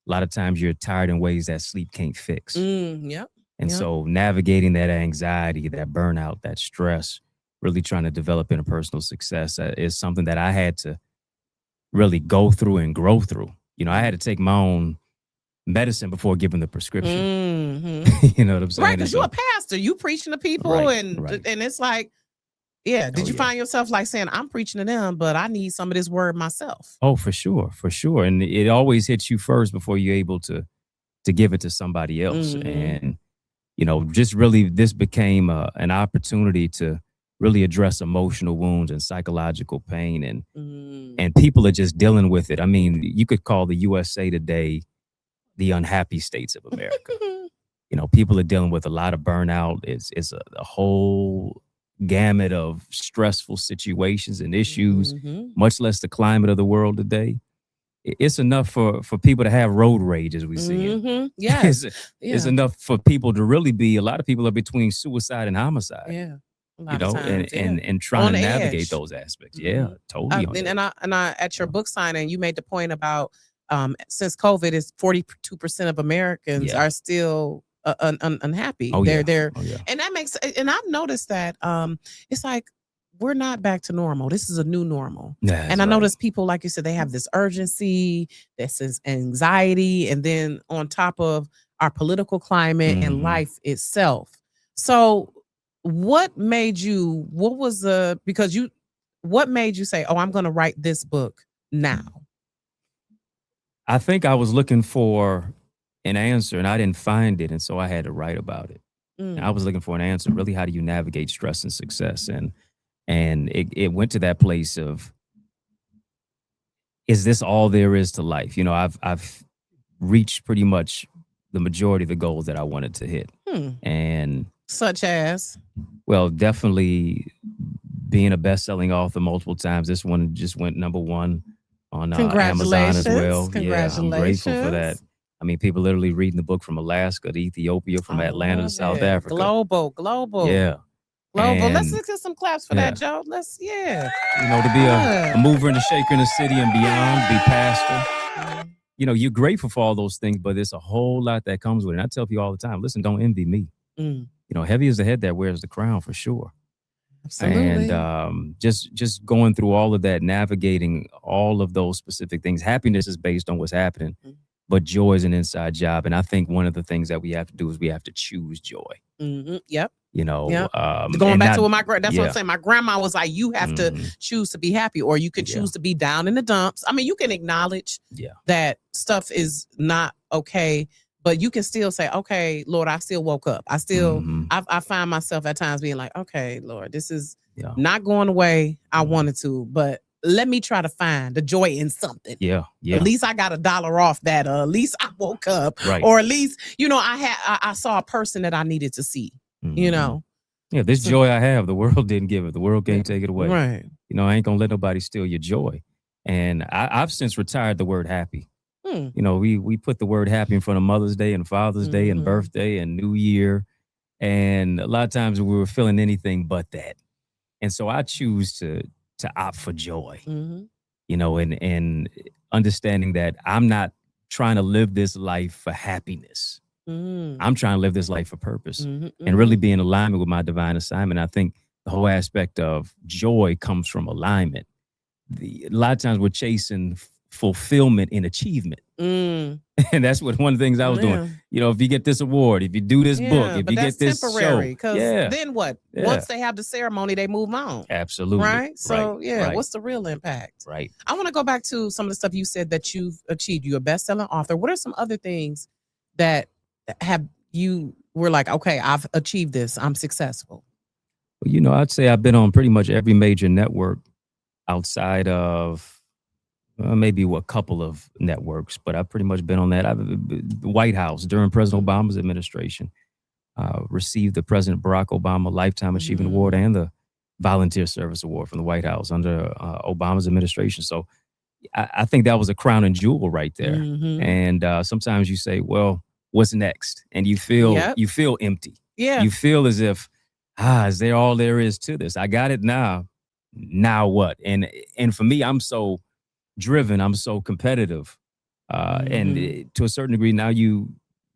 a lot of times you're tired in ways that sleep can't fix. Yep. And so navigating that anxiety, that burnout, that stress, really trying to develop interpersonal success is something that I had to really go through and grow through. I had to take my own medicine before giving the prescription. You know what I'm saying? Right, because you're a pastor. You preaching to people, and it's like, did you find yourself like saying, I'm preaching to them, but I need some of this word myself? Oh, for sure. And it always hits you first before you're able to give it to somebody else. And just really, this became an opportunity to really address emotional wounds and psychological pain, and people are just dealing with it. I mean, you could call the USA today the unhappy states of America. People are dealing with a lot of burnout. It's a whole gamut of stressful situations and issues, much less the climate of the world today. It's enough for people to have road rage, as we see it. Yes. It's enough for people to really be, a lot of people are between suicide and homicide. Yeah. And trying to navigate those aspects. Yeah, totally. And I at your book signing, you made the point about since COVID, is 42% of Americans are still unhappy. They're and that makes, and I've noticed that it's like we're not back to normal. This is a new normal. And I notice people, like you said, they have this urgency, this is anxiety, and then on top of our political climate and life itself. So what made you say, oh, I'm going to write this book now? I think I was looking for an answer and I didn't find it. And so I had to write about it. And I was looking for an answer. Really, how do you navigate stress and success? And it went to that place of, is this all there is to life? I've reached pretty much the majority of the goals that I wanted to hit. And such as? Well, definitely being a best-selling author multiple times. This one just went #1 on Amazon as well. Yeah, I'm grateful for that. I mean, people literally reading the book from Alaska to Ethiopia, from Atlanta to South Africa. Global. Yeah. Global. Let's get some claps for that, Joe. To be a mover and a shaker in the city and beyond, be pastor. You're grateful for all those things, but there's a whole lot that comes with it. And I tell people all the time, listen, don't envy me. Heavy is the head that wears the crown, for sure. Absolutely. And just going through all of that, navigating all of those specific things. Happiness is based on what's happening, but joy is an inside job. And I think one of the things that we have to do is we have to choose joy. Yep. Going back to what what I'm saying. My grandma was like, you have to choose to be happy, or you can choose to be down in the dumps. I mean, you can acknowledge that stuff is not okay, but you can still say, okay, Lord, I still woke up. I still, I find myself at times being like, okay, Lord, this is not going the way I wanted to, but let me try to find the joy in something. Yeah. At least I got $1 off that. At least I woke up. Right. Or at least, I saw a person that I needed to see. Yeah, this joy I have, the world didn't give it. The world can't take it away. Right. I ain't gonna let nobody steal your joy. And I've since retired the word happy. We put the word happy in front of Mother's Day and Father's Day and birthday and New Year. And a lot of times we were feeling anything but that. And so I choose to opt for joy, and understanding that I'm not trying to live this life for happiness. I'm trying to live this life for purpose and really be in alignment with my divine assignment. I think the whole aspect of joy comes from alignment. A lot of times we're chasing fulfillment in achievement. And that's what one of the things I was doing. If you get this award, if you do this book, if you get this temporary, show. Then what? Once they have the ceremony, they move on. Absolutely. Right? So, what's the real impact? Right. I want to go back to some of the stuff you said that you've achieved. You're a best-selling author. What are some other things that you were like, okay, I've achieved this, I'm successful? Well, I'd say I've been on pretty much every major network outside of maybe a couple of networks, but I've pretty much been on that. The White House during President Obama's administration, received the President Barack Obama Lifetime Achievement Award and the Volunteer Service Award from the White House under Obama's administration. So I think that was a crown and jewel right there. And sometimes you say, well, what's next? And you feel empty. Yeah. You feel as if, is there all there is to this? I got it now. Now what? And for me, I'm so driven. I'm so competitive. And to a certain degree, now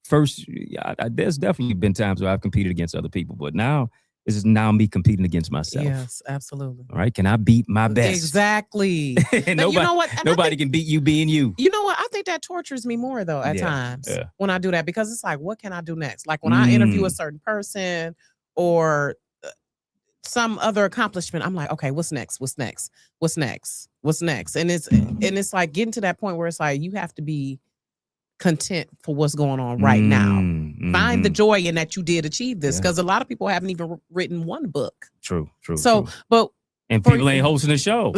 there's definitely been times where I've competed against other people, but now this is me competing against myself. Yes, absolutely. All right. Can I beat my best? Exactly. And nobody, you know what? Nobody can beat you being you. You know what? I think that tortures me more though at times when I do that, because it's like, what can I do next? Like when I interview a certain person or some other accomplishment, I'm like, okay, what's next? What's next? What's next? What's next? And it's like getting to that point where it's like you have to be content for what's going on right now. Find the joy in that you did achieve this, because a lot of people haven't even written one book. True. So, but people ain't hosting a show.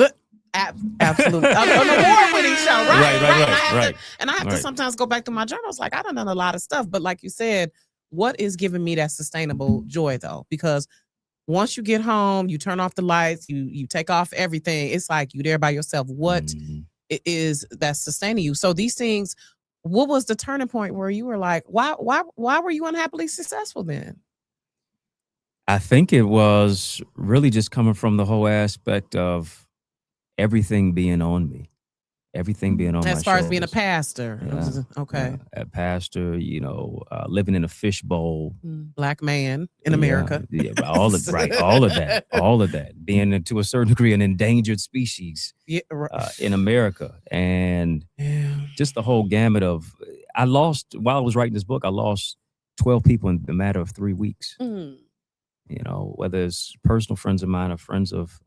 Absolutely, an award-winning show, right? And I have to sometimes go back to my journals. Like I done a lot of stuff, but like you said, what is giving me that sustainable joy though? Because once you get home, you turn off the lights, you take off everything. It's like you there by yourself. What it is that's sustaining you? So these things. What was the turning point where you were like, why were you unhappily successful then? I think it was really just coming from the whole aspect of everything being on me. Everything being on my shoulders. As far as being a pastor. Yeah. Okay. A pastor, living in a fishbowl. Black man in America. Yeah, all of that. Being to a certain degree an endangered species in America. And just the whole gamut of, while I was writing this book, I lost 12 people in the matter of 3 weeks. Whether it's personal friends of mine or friends of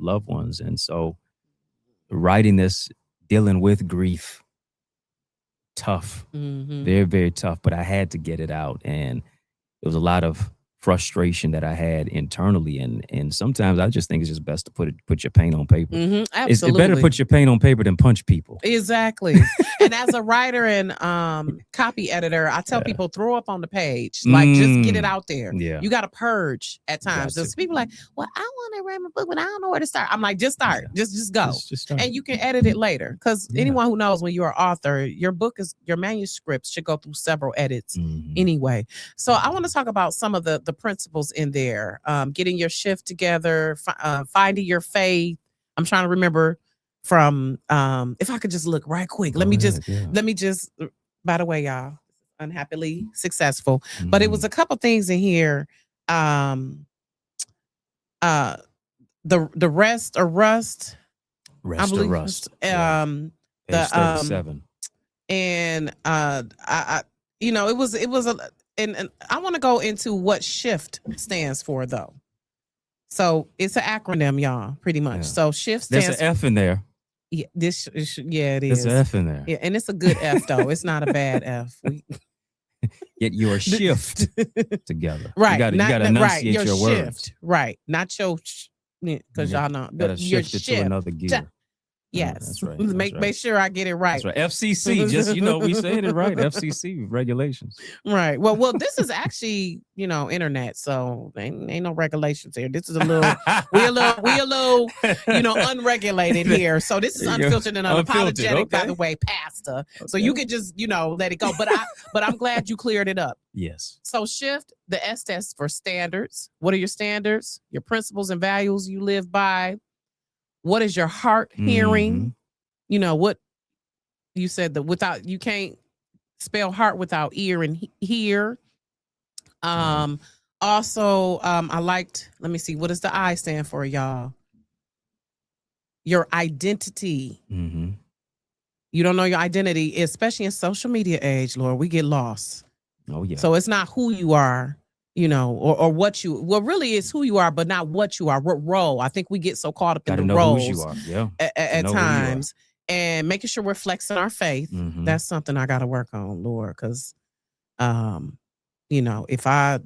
loved ones. And so writing this, dealing with grief, tough, very, very tough, but I had to get it out. And there was a lot of frustration that I had internally. And sometimes I just think it's just best to put your pain on paper. Absolutely. It's better to put your pain on paper than punch people. Exactly. And as a writer and copy editor, I tell people, throw up on the page. Like, just get it out there. Yeah. You got to purge at times. There's people like, well, I want to write my book, but I don't know where to start. I'm like, just start. Just go. Just start. And you can edit it later. Because anyone who knows, when you're an author, your manuscript should go through several edits anyway. So I want to talk about some of the principles in there. Getting your shift together, finding your faith. I'm trying to remember from if I could just look right quick. Let me just by the way, y'all, Unhappily Successful. But it was a couple things in here. The rest or rust. Rest or rust. The 37. And it was a and I want to go into what SHIFT stands for though. So it's an acronym, y'all, pretty much. Yeah. So SHIFT stands. There's an F in there. Yeah, it is. There's an F in there. Yeah, and it's a good F though. It's not a bad F. Get your shift together. Right. You got to enunciate your words. Shift. Right. Not your, because y'all know. Got to shift it to another gear. Yes. That's right. Make sure I get it right. That's right. FCC, just, we saying it right. FCC regulations. Right. Well, this is actually, internet. So ain't no regulations here. This is a little, we a little, unregulated here. So this is unfiltered and unapologetic, by the way, pastor. Okay. So you could just, let it go. But I'm glad you cleared it up. Yes. So SHIFT, the S stands for standards. What are your standards? Your principles and values you live by. What is your heart hearing? What you said that you can't spell heart without ear and hear. Also, I liked, let me see, what does the I stand for, y'all? Your identity. You don't know your identity, especially in social media age, Lord, we get lost. Oh, yeah. So it's not who you are. Or what really is who you are, but not what you are, what role. I think we get so caught up in the roles who you are. Yeah. at times, and making sure we're flexing our faith. That's something I got to work on, Lord, because, if I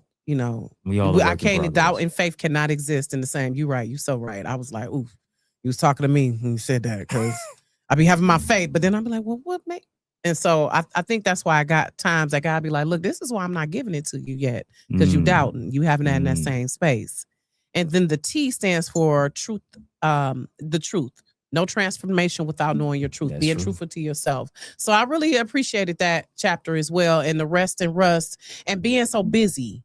can't, doubt and faith cannot exist in the same. You're right. You're so right. I was like, ooh, you was talking to me when you said that, because I be having my faith, but then I'm like, well, what make? And so I think that's why I got times that God be like, look, this is why I'm not giving it to you yet, because you doubting, you haven't had in that same space. And then the T stands for truth, the truth. No transformation without knowing your truth, being truthful to yourself. So I really appreciated that chapter as well, and the rest and rust and being so busy.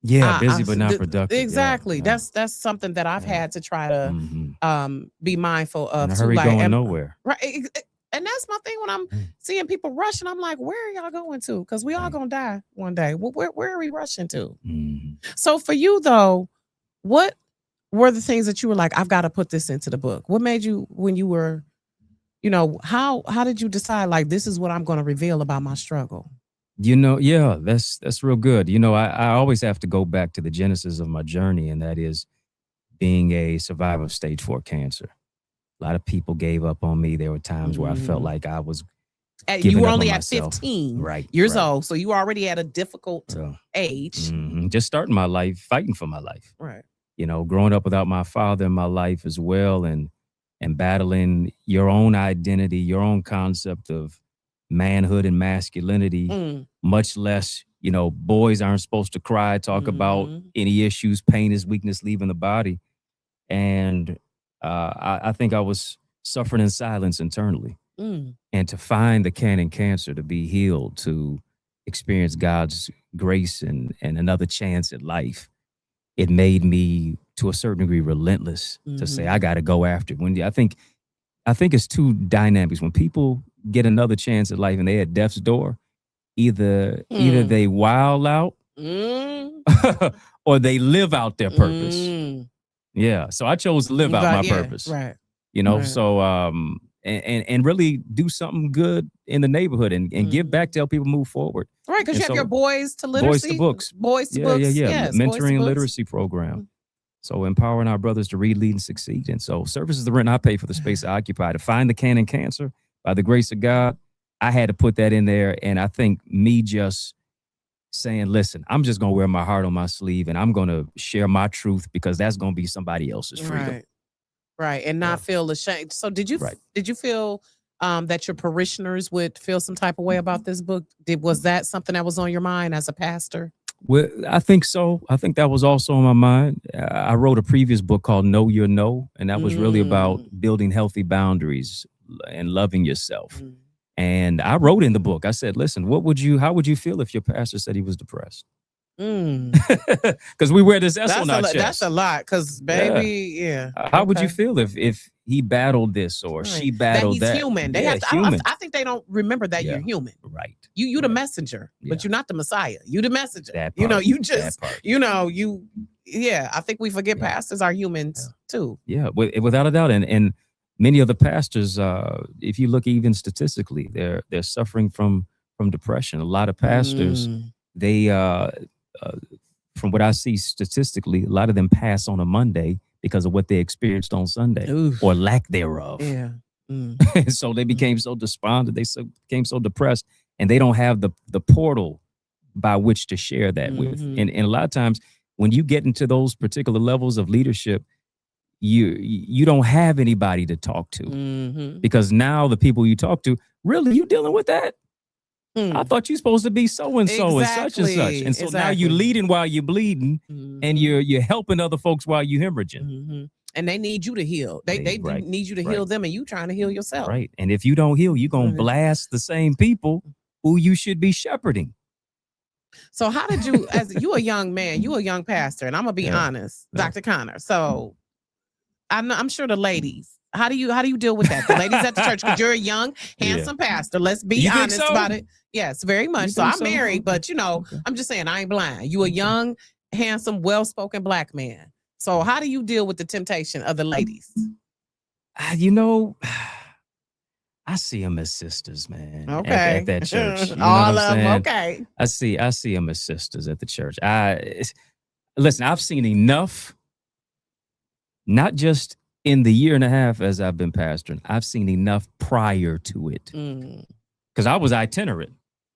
Yeah, busy but not productive. Exactly. Yeah. That's something that I've had to try to be mindful of. In a hurry, going nowhere. Right. And that's my thing when I'm seeing people rushing. I'm like, where are y'all going to? Because we all gonna die one day. Where are we rushing to? So for you though, what were the things that you were like, I've got to put this into the book? What made you, when you were, how did you decide, like, this is what I'm going to reveal about my struggle? Yeah, that's real good. I always have to go back to the genesis of my journey, and that is being a survivor of stage 4 cancer. A lot of people gave up on me. There were times where I felt like I was you were only at 15 years right. old, so you were already at a difficult age. Just starting my life, fighting for my life. Right. Growing up without my father in my life as well, and battling your own identity, your own concept of manhood and masculinity, much less, boys aren't supposed to cry, talk about any issues, pain is weakness leaving the body. And I think I was suffering in silence internally. And to find the cancer, to be healed, to experience God's grace and another chance at life, it made me, to a certain degree, relentless to say, I got to go after it. When I think it's two dynamics. When people get another chance at life and they at death's door, either they wild out or they live out their purpose. Yeah. So I chose to live out my purpose. Right. So and really do something good in the neighborhood and give back to help people move forward. Right, because you have your Boys to Literacy. Boys to Books. Boys to Books. Yeah. Yes, Mentoring and literacy program. So empowering our brothers to read, lead, and succeed. And so service is the rent I pay for the space I occupy. To find the cancer, by the grace of God, I had to put that in there. And I think me just saying, listen, I'm just going to wear my heart on my sleeve and I'm going to share my truth, because that's going to be somebody else's freedom. Right. And not feel ashamed. So did you feel that your parishioners would feel some type of way about this book? Was that something that was on your mind as a pastor? Well, I think so. I think that was also on my mind. I wrote a previous book called Know Your No, and that was really about building healthy boundaries and loving yourself. And I wrote in the book, I said, listen, how would you feel if your pastor said he was depressed? Because we wear this S on our chest. That's a lot, because baby, How would you feel if he battled this or she battled that? He's human. They have to, human. I think they don't remember that you're human. Right. You the messenger, but you're not the Messiah. You the messenger. That part, I think we forget pastors are humans too. Yeah, without a doubt. And many of the pastors, if you look even statistically, they're suffering from depression. A lot of pastors, they from what I see statistically, a lot of them pass on a Monday because of what they experienced on Sunday or lack thereof. Yeah. And so they became so despondent, became so depressed, and they don't have the portal by which to share that with. And a lot of times when you get into those particular levels of leadership, you don't have anybody to talk to, because now the people you talk to, really, you dealing with that? I thought you're supposed to be so and so and such and such. And so now you're leading while you're bleeding, and you're helping other folks while you're hemorrhaging. And they need you to heal. They need you to heal them, and you trying to heal yourself. Right. And if you don't heal, you're going to blast the same people who you should be shepherding. So how did you, as you a young man, you a young pastor, and I'm gonna be honest, Dr. Connor. So I'm sure the ladies, how do you deal with that? The ladies at the church, because you're a young, handsome pastor. Let's be honest about it. Yes, very much. So I'm married, but I'm just saying, I ain't blind. You a young, handsome, well-spoken Black man. So how do you deal with the temptation of the ladies? I see them as sisters, man. Okay. At that church. All of them. Okay. I see them as sisters at the church. Listen, I've seen enough, not just in the year and a half as I've been pastoring, I've seen enough prior to it. Because I was itinerant,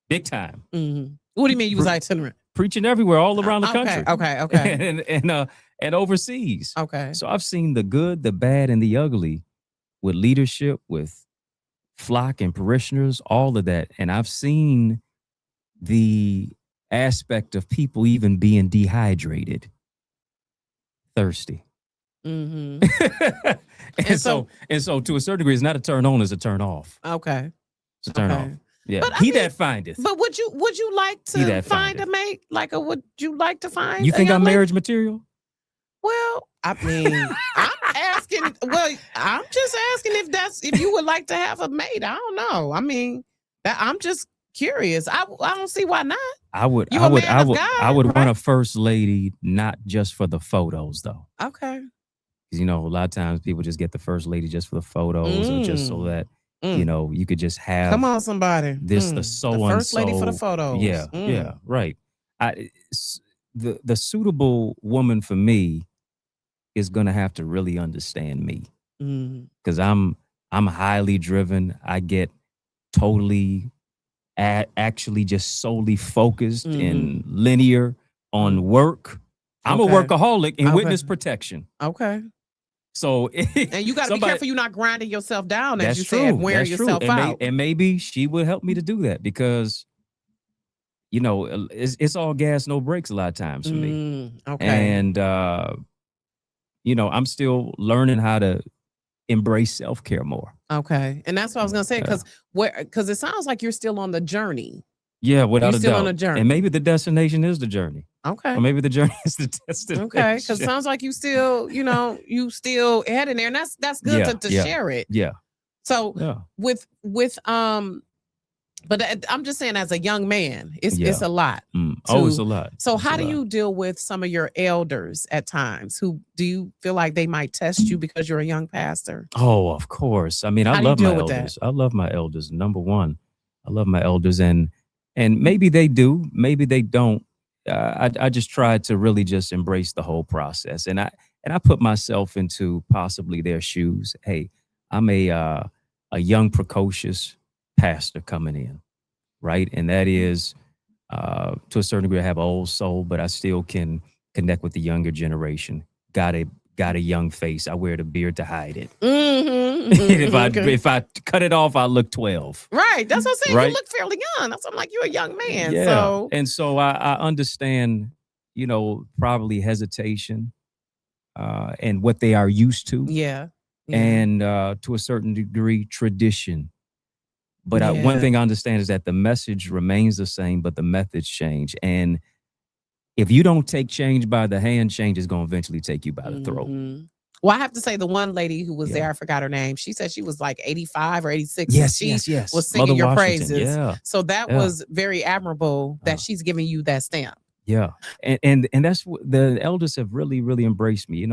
big time. What do you mean you was itinerant? Preaching everywhere, all around the country. Okay. and overseas. Okay. So I've seen the good, the bad, and the ugly with leadership, with flock and parishioners, all of that. And I've seen the aspect of people even being dehydrated, thirsty. Mm-hmm. and so to a certain degree, it's not a turn on, it's a turn off. Okay. It's a turn off. Yeah. But, he that findeth. But would you like to find a mate? Like, would you like to find? You think I'm marriage material? Well, I mean, I'm asking. Well, I'm just asking if you would like to have a mate. I don't know. I mean, I'm just curious. I don't see why not. I would want a first lady, not just for the photos though. Okay. Because a lot of times people just get the first lady just for the photos or just so that you could just have. Come on, somebody. The first lady for the photos. Yeah, yeah, right. The suitable woman for me is gonna have to really understand me, because I'm highly driven. I get totally actually just solely focused and linear on work. I'm a workaholic in witness protection. Okay. So and you got to be careful you're not grinding yourself down, as you true. said, wearing yourself out. And maybe she would help me to do that because, it's all gas, no brakes a lot of times for me. Okay. And, I'm still learning how to embrace self-care more. Okay. And that's what I was going to say, because it sounds like you're still on the journey. Yeah, without a doubt. You're still on a journey. And maybe the destination is the journey. Okay. Or maybe the journey is the destination. Okay, because it sounds like you still, you still heading there, and that's good to share it. Yeah. So with but I'm just saying, as a young man, it's a lot. It's a lot. So how do you deal with some of your elders at times? Who do you feel like they might test you because you're a young pastor? Oh, of course. I mean, I love my elders. I love my elders. Number one, I love my elders, and maybe they do, maybe they don't. I just try to really just embrace the whole process, and I put myself into possibly their shoes. Hey, I'm a young, precocious pastor coming in, right? And that is, to a certain degree, I have an old soul, but I still can connect with the younger generation. Got a young face. I wear the beard to hide it. If I cut it off, I look 12. Right. That's what I'm saying. Right? You look fairly young. That's I'm like, you're a young man. Yeah. So I understand, probably hesitation and what they are used to. Yeah. And to a certain degree, tradition. But one thing I understand is that the message remains the same, but the methods change. And if you don't take change by the hand, change is going to eventually take you by the throat. Well, I have to say, the one lady who was there, I forgot her name. She said she was like 85 or 86. Yes. Was singing Mother your Washington, praises. Yeah. So that was very admirable that she's giving you that stamp. Yeah. And that's what the elders have really, really embraced me.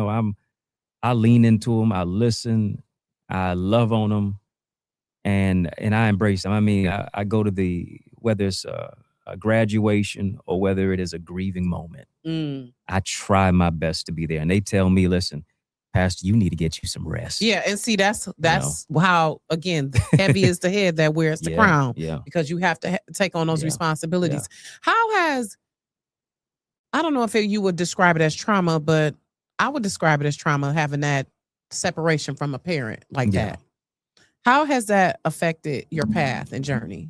I lean into them. I listen. I love on them. And I embrace them. I mean, I go to whether it's a graduation or whether it is a grieving moment, I try my best to be there. And they tell me, listen, Pastor, you need to get you some rest. Yeah, and see, that's how, again, heavy is the head that wears the crown. Yeah. Because you have to take on those responsibilities. Yeah. I don't know if you would describe it as trauma, but I would describe it as trauma, having that separation from a parent like that. How has that affected your path and journey?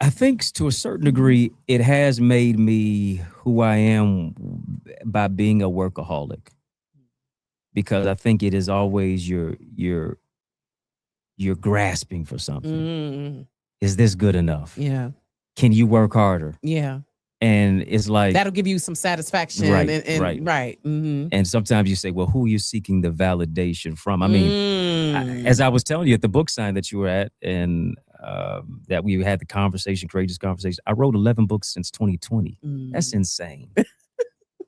I think to a certain degree, it has made me who I am by being a workaholic. Because I think it is always you're grasping for something. Is this good enough? Yeah. Can you work harder? Yeah. And it's like that'll give you some satisfaction. Right. Mm-hmm. And sometimes you say, well, who are you seeking the validation from? I mean, as I was telling you at the book sign that you were at, and that we had the conversation, courageous conversation. I wrote 11 books since 2020. That's insane.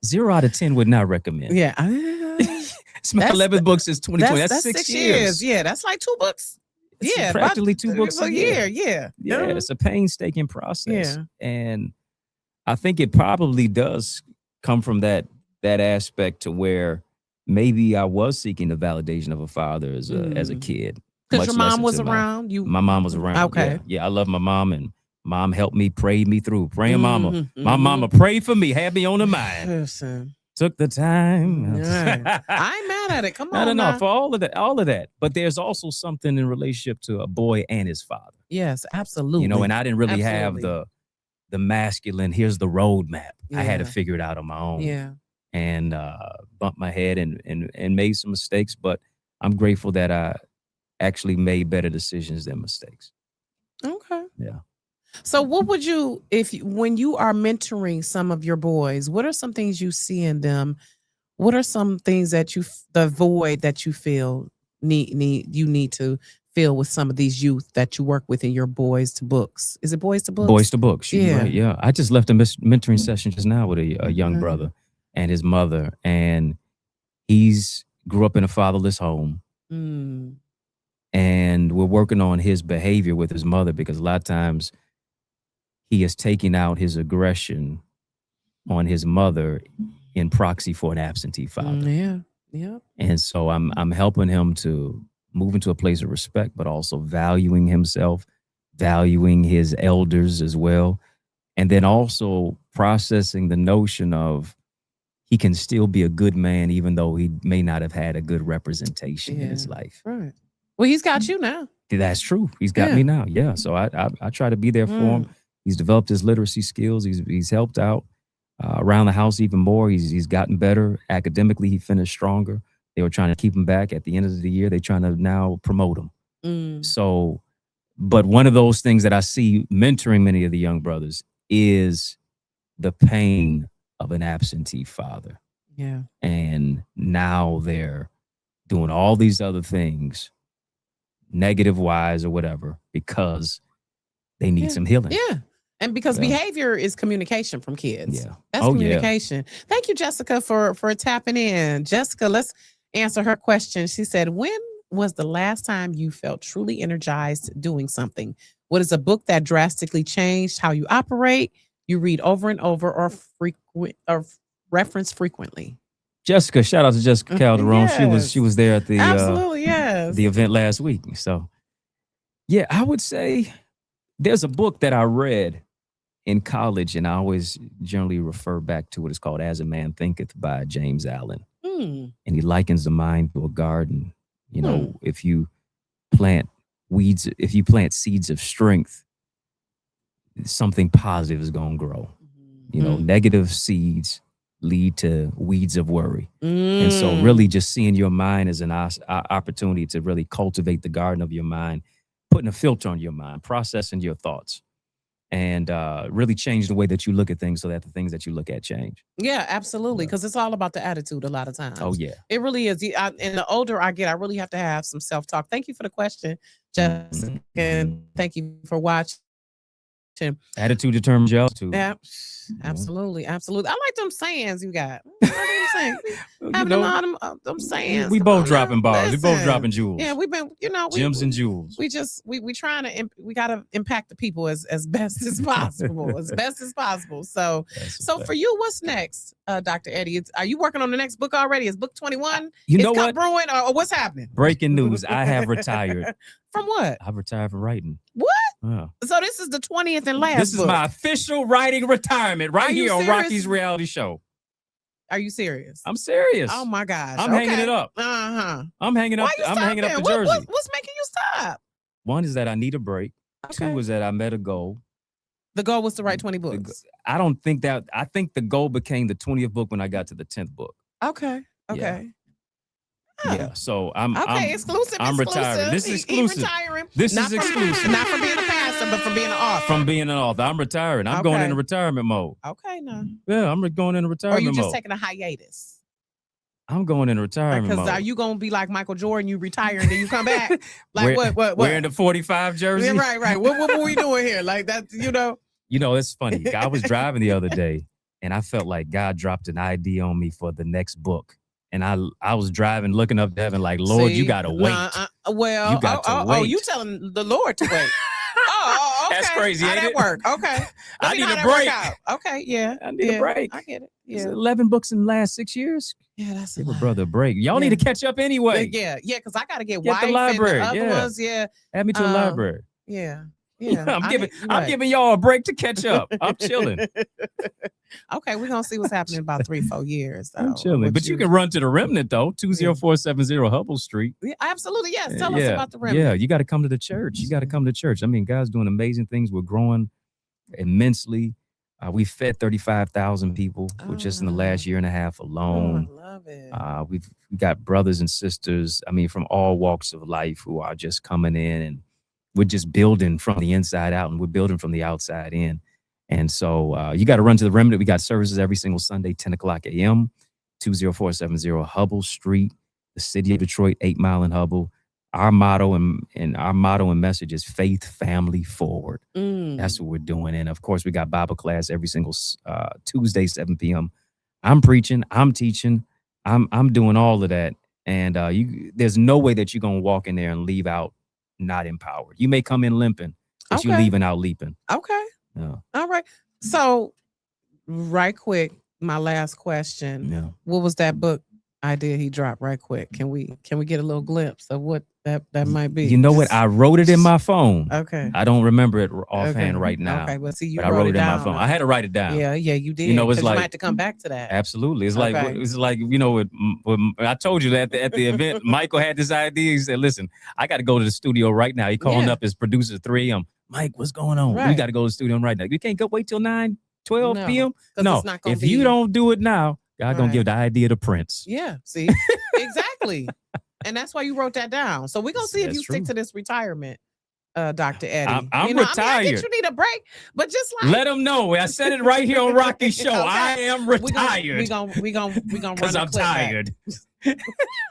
0 out of 10 would not recommend. Yeah. It's my 11th book since 2020. That's 6 years. Yeah, that's like 2 books. It's practically 2 books a year. Yeah. It's a painstaking process. Yeah. And I think it probably does come from that aspect to where maybe I was seeking the validation of a father as a kid. Because your mom was around? My mom was around. Okay. Yeah, I love my mom, and mom helped me, prayed me through. Praying mama. My mama prayed for me, had me on her mind. Listen. took the time. Yeah. I ain't mad at it. Come on. No, for all of that. But there's also something in relationship to a boy and his father. Yes, absolutely. You know, and I didn't really have the masculine, here's the roadmap. I had to figure it out on my own. Yeah. And bumped my head and made some mistakes, but I'm grateful that I actually made better decisions than mistakes. Okay. Yeah. So what would you, when you are mentoring some of your boys, what are some things you see in them? What are some things that the void that you feel you need to fill with some of these youth that you work with in your Boys to Books? Is it Boys to Books? Boys to Books. Yeah. Right, yeah. I just left a mentoring session just now with a young brother and his mother, and he's grew up in a fatherless home. Mm. And we're working on his behavior with his mother, because a lot of times he is taking out his aggression on his mother in proxy for an absentee father. Yeah. And so I'm helping him to move into a place of respect, but also valuing himself, valuing his elders as well. And then also processing the notion of he can still be a good man, even though he may not have had a good representation in his life. Right. Well, he's got you now. That's true. He's got me now. Yeah. So I try to be there for him. He's developed his literacy skills. He's helped out around the house even more. He's gotten better. Academically, he finished stronger. They were trying to keep him back at the end of the year. They're trying to now promote him. So, but one of those things that I see mentoring many of the young brothers is the pain of an absentee father. Yeah. And now they're doing all these other things, negative wise or whatever, because they need some healing. Yeah. And because behavior is communication from kids. Yeah. That's communication. Yeah. Thank you, Jessica, for tapping in. Jessica, let's answer her question. She said, when was the last time you felt truly energized doing something? What is a book that drastically changed how you operate, you read over and over, or reference frequently? Jessica, shout out to Jessica Calderon. Yes. She was there at the absolutely the event last week. So yeah, I would say there's a book that I read in college, and I always generally refer back to it. It's called As a Man Thinketh by James Allen. And he likens the mind to a garden. You know, if you plant seeds of strength, something positive is going to grow. You know, negative seeds lead to weeds of worry. And so really just seeing your mind as an opportunity to really cultivate the garden of your mind, putting a filter on your mind, processing your thoughts, and really change the way that you look at things so that the things that you look at change. Yeah, absolutely. Because it's all about the attitude a lot of times. Oh, yeah. It really is. And the older I get, I really have to have some self-talk. Thank you for the question, Jessica. And thank you for watching. Attitude determines your attitude. Yeah, absolutely. I like them sayings you got. Having them sayings. We both dropping bars. We both dropping jewels. Yeah, we've been, gems and jewels. We trying to, we got to impact the people as best as possible, So for you, what's next, Dr. Eddie? Are you working on the next book already? Is book 21? You know what? Brewing, or what's happening? Breaking news. I have retired. From what? I've retired from writing. What? Yeah. So this is the 20th and last This is book. my official writing retirement right here on Rocky's reality show. Are you serious? I'm serious. Oh my gosh. I'm hanging it up. I'm hanging up. I'm hanging up the jersey. What's making you stop? One is that I need a break. Okay. Two is that I met a goal. The goal was to write 20 books. I don't think that. I think the goal became the 20th book when I got to the 10th book. Okay. Yeah. Yeah, so I'm exclusive. I'm retiring. This is exclusive. Retiring. This is exclusive. Not from being a pastor, but from being an author. From being an author, I'm retiring. I'm going into retirement mode. Okay, now. Yeah, I'm going into retirement mode. Or you just taking a hiatus? I'm going into retirement mode. Because are you going to be like Michael Jordan? You retire and then you come back? Like what? Wearing the 45 jersey. Yeah, right. What were we doing here? Like that, You know, it's funny. I was driving the other day, and I felt like God dropped an idea on me for the next book. And I was driving, looking up to heaven, like, Lord, you gotta wait. Well, you got to wait. Oh, you telling the Lord to wait? Okay. That's crazy. How that work? Okay. I need a break. Okay, yeah. I need a break. I get it. Yeah. 11 books in the last 6 years. Yeah, that's Give a brother a break. Y'all need to catch up anyway. Yeah, because I gotta get the library. And the other ones. Yeah. Add me to the library. Yeah. Yeah, I'm giving y'all a break to catch up. I'm chilling. Okay, we're gonna see what's happening in about 3-4 years. Though, I'm chilling. But you can run to the Remnant though, 20470 Hubble Street. Yeah, absolutely, yes. Tell us about the Remnant. Yeah, you got to come to the church. You got to come to church. I mean, God's doing amazing things. We're growing immensely. We fed 35,000 people just in the last year and a half alone. I love it. We've got brothers and sisters, I mean, from all walks of life who are just coming in, and we're just building from the inside out, and we're building from the outside in. And so you got to run to the Remnant. We got services every single Sunday, 10 o'clock a.m., 20470 Hubble Street, the city of Detroit, 8 Mile and Hubble. Our motto and message is faith, family, forward. That's what we're doing. And of course, we got Bible class every single Tuesday, 7 p.m. I'm preaching, I'm teaching, I'm doing all of that. And there's no way that you're gonna walk in there and leave out not empowered. You may come in limping, but you're leaving out leaping. Okay. Yeah. All right. So, right quick, my last question. Yeah. What was that book idea he dropped? Right quick. Can we get a little glimpse of what that might be? You know what? I wrote it in my phone. Okay. I don't remember it offhand right now. Okay. Well, see, but I wrote it in my phone. I had to write it down. Yeah, you did. You know, it's like you might have to come back to that. Absolutely. It's like you know, when I told you that at the event, Michael had this idea. He said, "Listen, I got to go to the studio right now." He calling up his producer 3 a.m. Mike, what's going on? Right. We got to go to the studio right now. You can't wait till 9-12 p.m. No, if you don't do it now, God gonna give the idea to Prince. Yeah, see, exactly, and that's why you wrote that down. So we're gonna see if you stick to this retirement, Dr. Eddie. I'm retired. I get you need a break, but just like let them know. I said it right here on Rocky's show. Okay. I am retired. We gonna because I'm tired.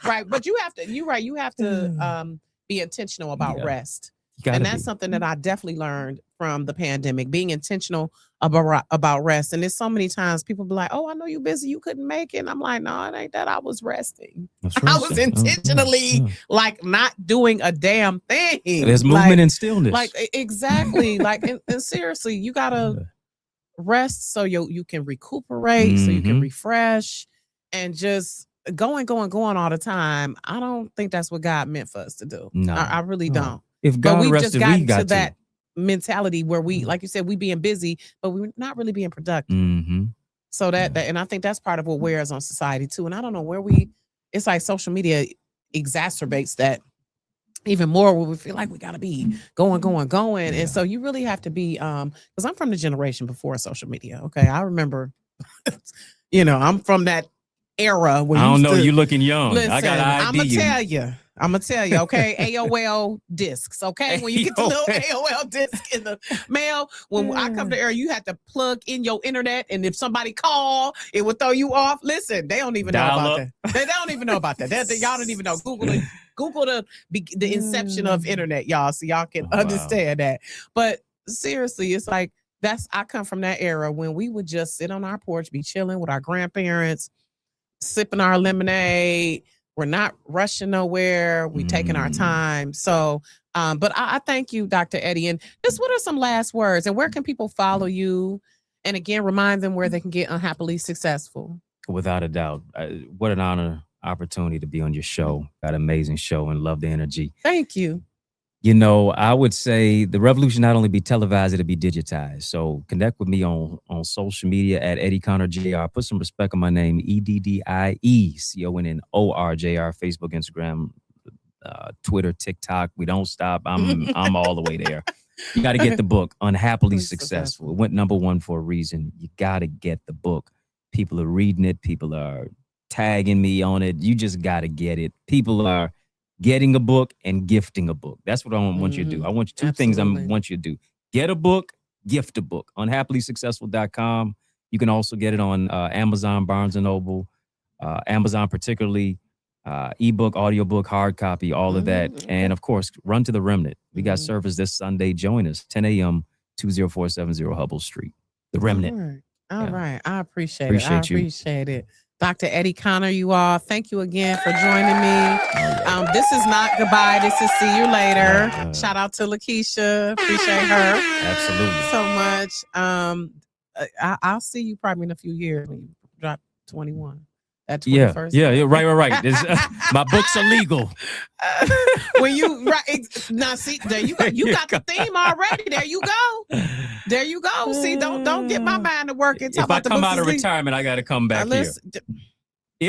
Right, but you have to. You're right. You have to be intentional about rest. And that's something that I definitely learned from the pandemic, being intentional about rest. And there's so many times people be like, "Oh, I know you're busy. You couldn't make it." And I'm like, "No, it ain't that. I was resting. I was intentionally like not doing a damn thing." There's movement and stillness. Like exactly. Like and seriously, you gotta rest so you can recuperate, so you can refresh, and just going all the time. I don't think that's what God meant for us to do. No, I really don't. If God we've rested, just gotten we got to that mentality where we, like you said, we being busy, but we're not really being productive. So that and I think that's part of what wears on society too. And I don't know where it's like social media exacerbates that even more, where we feel like we gotta be going. Yeah. And so you really have to be because I'm from the generation before social media. Okay. I remember, I'm from that era when I don't know, you looking young. Listen, I got I'm gonna tell you, okay, AOL discs, okay? When you get the little AOL disc in the mail, when I come to era, you had to plug in your internet, and if somebody called, it would throw you off. Listen, they don't even know about that. They don't even know about that. Y'all don't even know. Google the inception of internet, y'all, so y'all can understand that. But seriously, it's like I come from that era when we would just sit on our porch, be chilling with our grandparents, sipping our lemonade. We're not rushing nowhere. We're taking our time. So, but I thank you, Dr. Eddie. And just what are some last words? And where can people follow you? And again, remind them where they can get Unhappily Successful. Without a doubt. What an honor, opportunity to be on your show. Got an amazing show and love the energy. Thank you. I would say the revolution not only be televised, it'll be digitized. So connect with me on social media at Eddie Connor JR. Put some respect on my name, EDDIECONNOR, Facebook, Instagram, Twitter, TikTok. We don't stop. I'm all the way there. You got to get the book, Unhappily Successful. It went #1 for a reason. You got to get the book. People are reading it. People are tagging me on it. You just got to get it. People are getting a book and gifting a book. That's what I want you to do. I want you two things I want you to do. Get a book, gift a book. Unhappily.successful.com. You can also get it on Amazon, Barnes & Noble, Amazon particularly, ebook, audiobook, hard copy, all of that. And of course, run to the Remnant. We got service this Sunday. Join us, 10 a.m., 20470 Hubble Street. The Remnant. All right. I appreciate it. I appreciate it. Dr. Eddie Connor, you all, thank you again for joining me. This is not goodbye. This is see you later. Shout out to Lakeisha. Appreciate her. Absolutely. So much. I'll see you probably in a few years when you drop 21. At 21st. Yeah. Right. My books are legal. When you now see there you go. You got the theme already. There you go. See, don't get my mind to work and talk If I about the come books out of is retirement, I got to come back here.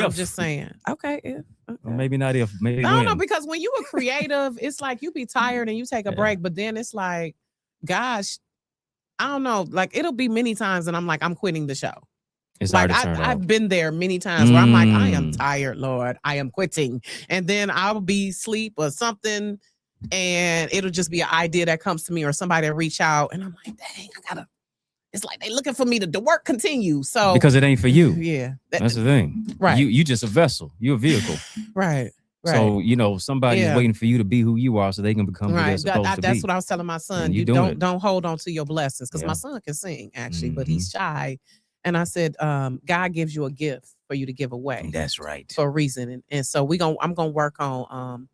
I'm just saying. Okay. If. Okay. Or maybe not if. Maybe I don't when. know, because when you were creative, it's like you be tired and you take a break, but then it's like, gosh, I don't know. Like it'll be many times, and I'm like, I'm quitting the show. It's like hard to turn I've off. been there many times where I'm like, I am tired, Lord. I am quitting, and then I'll be asleep or something, and it'll just be an idea that comes to me or somebody that reach out, and I'm like, dang, I gotta. It's like they looking for me to the work continue. So because it ain't for you. Yeah, that's the thing. Right. You just a vessel. You a vehicle. Right. So somebody's waiting for you to be who you are, so they can become who they're supposed to be. That's what I was telling my son. And you don't hold on to your blessings, because my son can sing actually, but he's shy. And I said, God gives you a gift for you to give away. That's right. For a reason. And so I'm gonna work on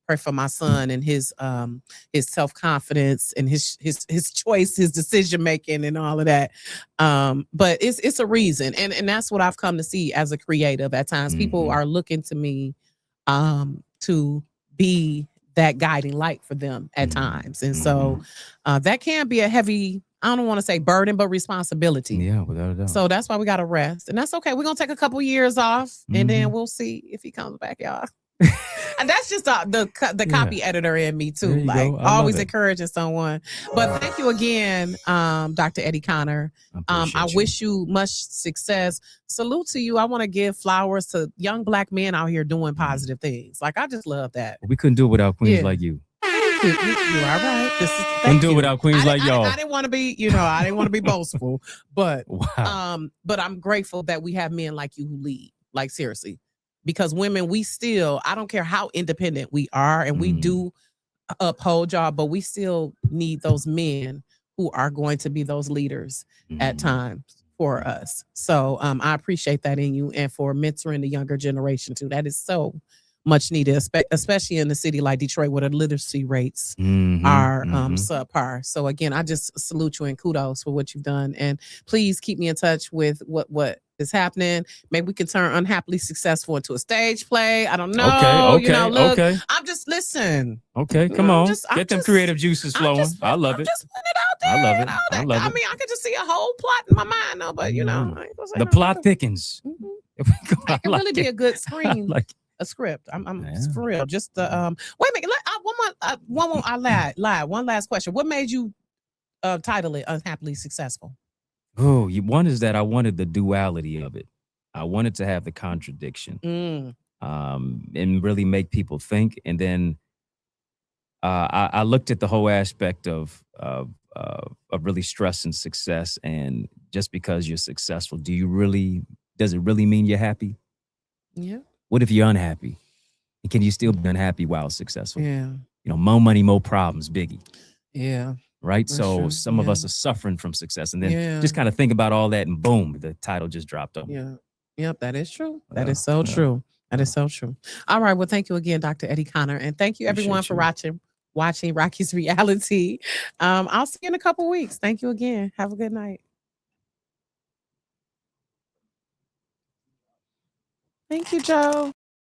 pray for my son and his self-confidence and his choice, his decision making and all of that. But it's a reason. And that's what I've come to see as a creative. At times people are looking to me to be that guiding light for them at times. And so that can be a heavy, I don't want to say burden, but responsibility. Yeah, without a doubt. So that's why we got to rest. And that's okay. We're going to take a couple years off and then we'll see if he comes back, y'all. And that's just the copy editor in me too. Like always encouraging someone. But thank you again, Dr. Eddie Connor. I wish you much success. Salute to you. I want to give flowers to young Black men out here doing positive things. Like I just love that. We couldn't do it without queens like you. You are right. Couldn't do it without queens like y'all. I didn't want to be, I didn't want to be boastful, but but I'm grateful that we have men like you who lead. Like seriously. Because women, we still, I don't care how independent we are, and we do uphold y'all, but we still need those men who are going to be those leaders at times for us. So I appreciate that in you, and for mentoring the younger generation too. That is so much needed, especially in a city like Detroit where the literacy rates are subpar. So again, I just salute you and kudos for what you've done. And please keep me in touch with what is happening. Maybe we can turn Unhappily Successful into a stage play. I don't know. Okay. I'm just listen. Okay, come on. Get them creative juices flowing. I love it. Just putting it out there. I love it. I love it. I mean, I could just see a whole plot in my mind, though, but the plot thickens. It can really be a good screen. A script. I'm for real. Just the wait a minute. One more. I lied. One last question. What made you title it Unhappily Successful? Oh, one is that I wanted the duality of it. I wanted to have the contradiction, and really make people think. And then I looked at the whole aspect of really stress and success. And just because you're successful, does it really mean you're happy? Yeah. What if you're unhappy? And can you still be unhappy while successful? Yeah. More money, more problems, Biggie. Yeah. Right? So some of us are suffering from success. And then just kind of think about all that, and boom, the title just dropped on. Yeah. Yep, that is true. That is so true. That is so true. All right. Well, thank you again, Dr. Eddie Connor. And thank you everyone for watching Rocky's Reality. I'll see you in a couple weeks. Thank you again. Have a good night. Thank you, Joe.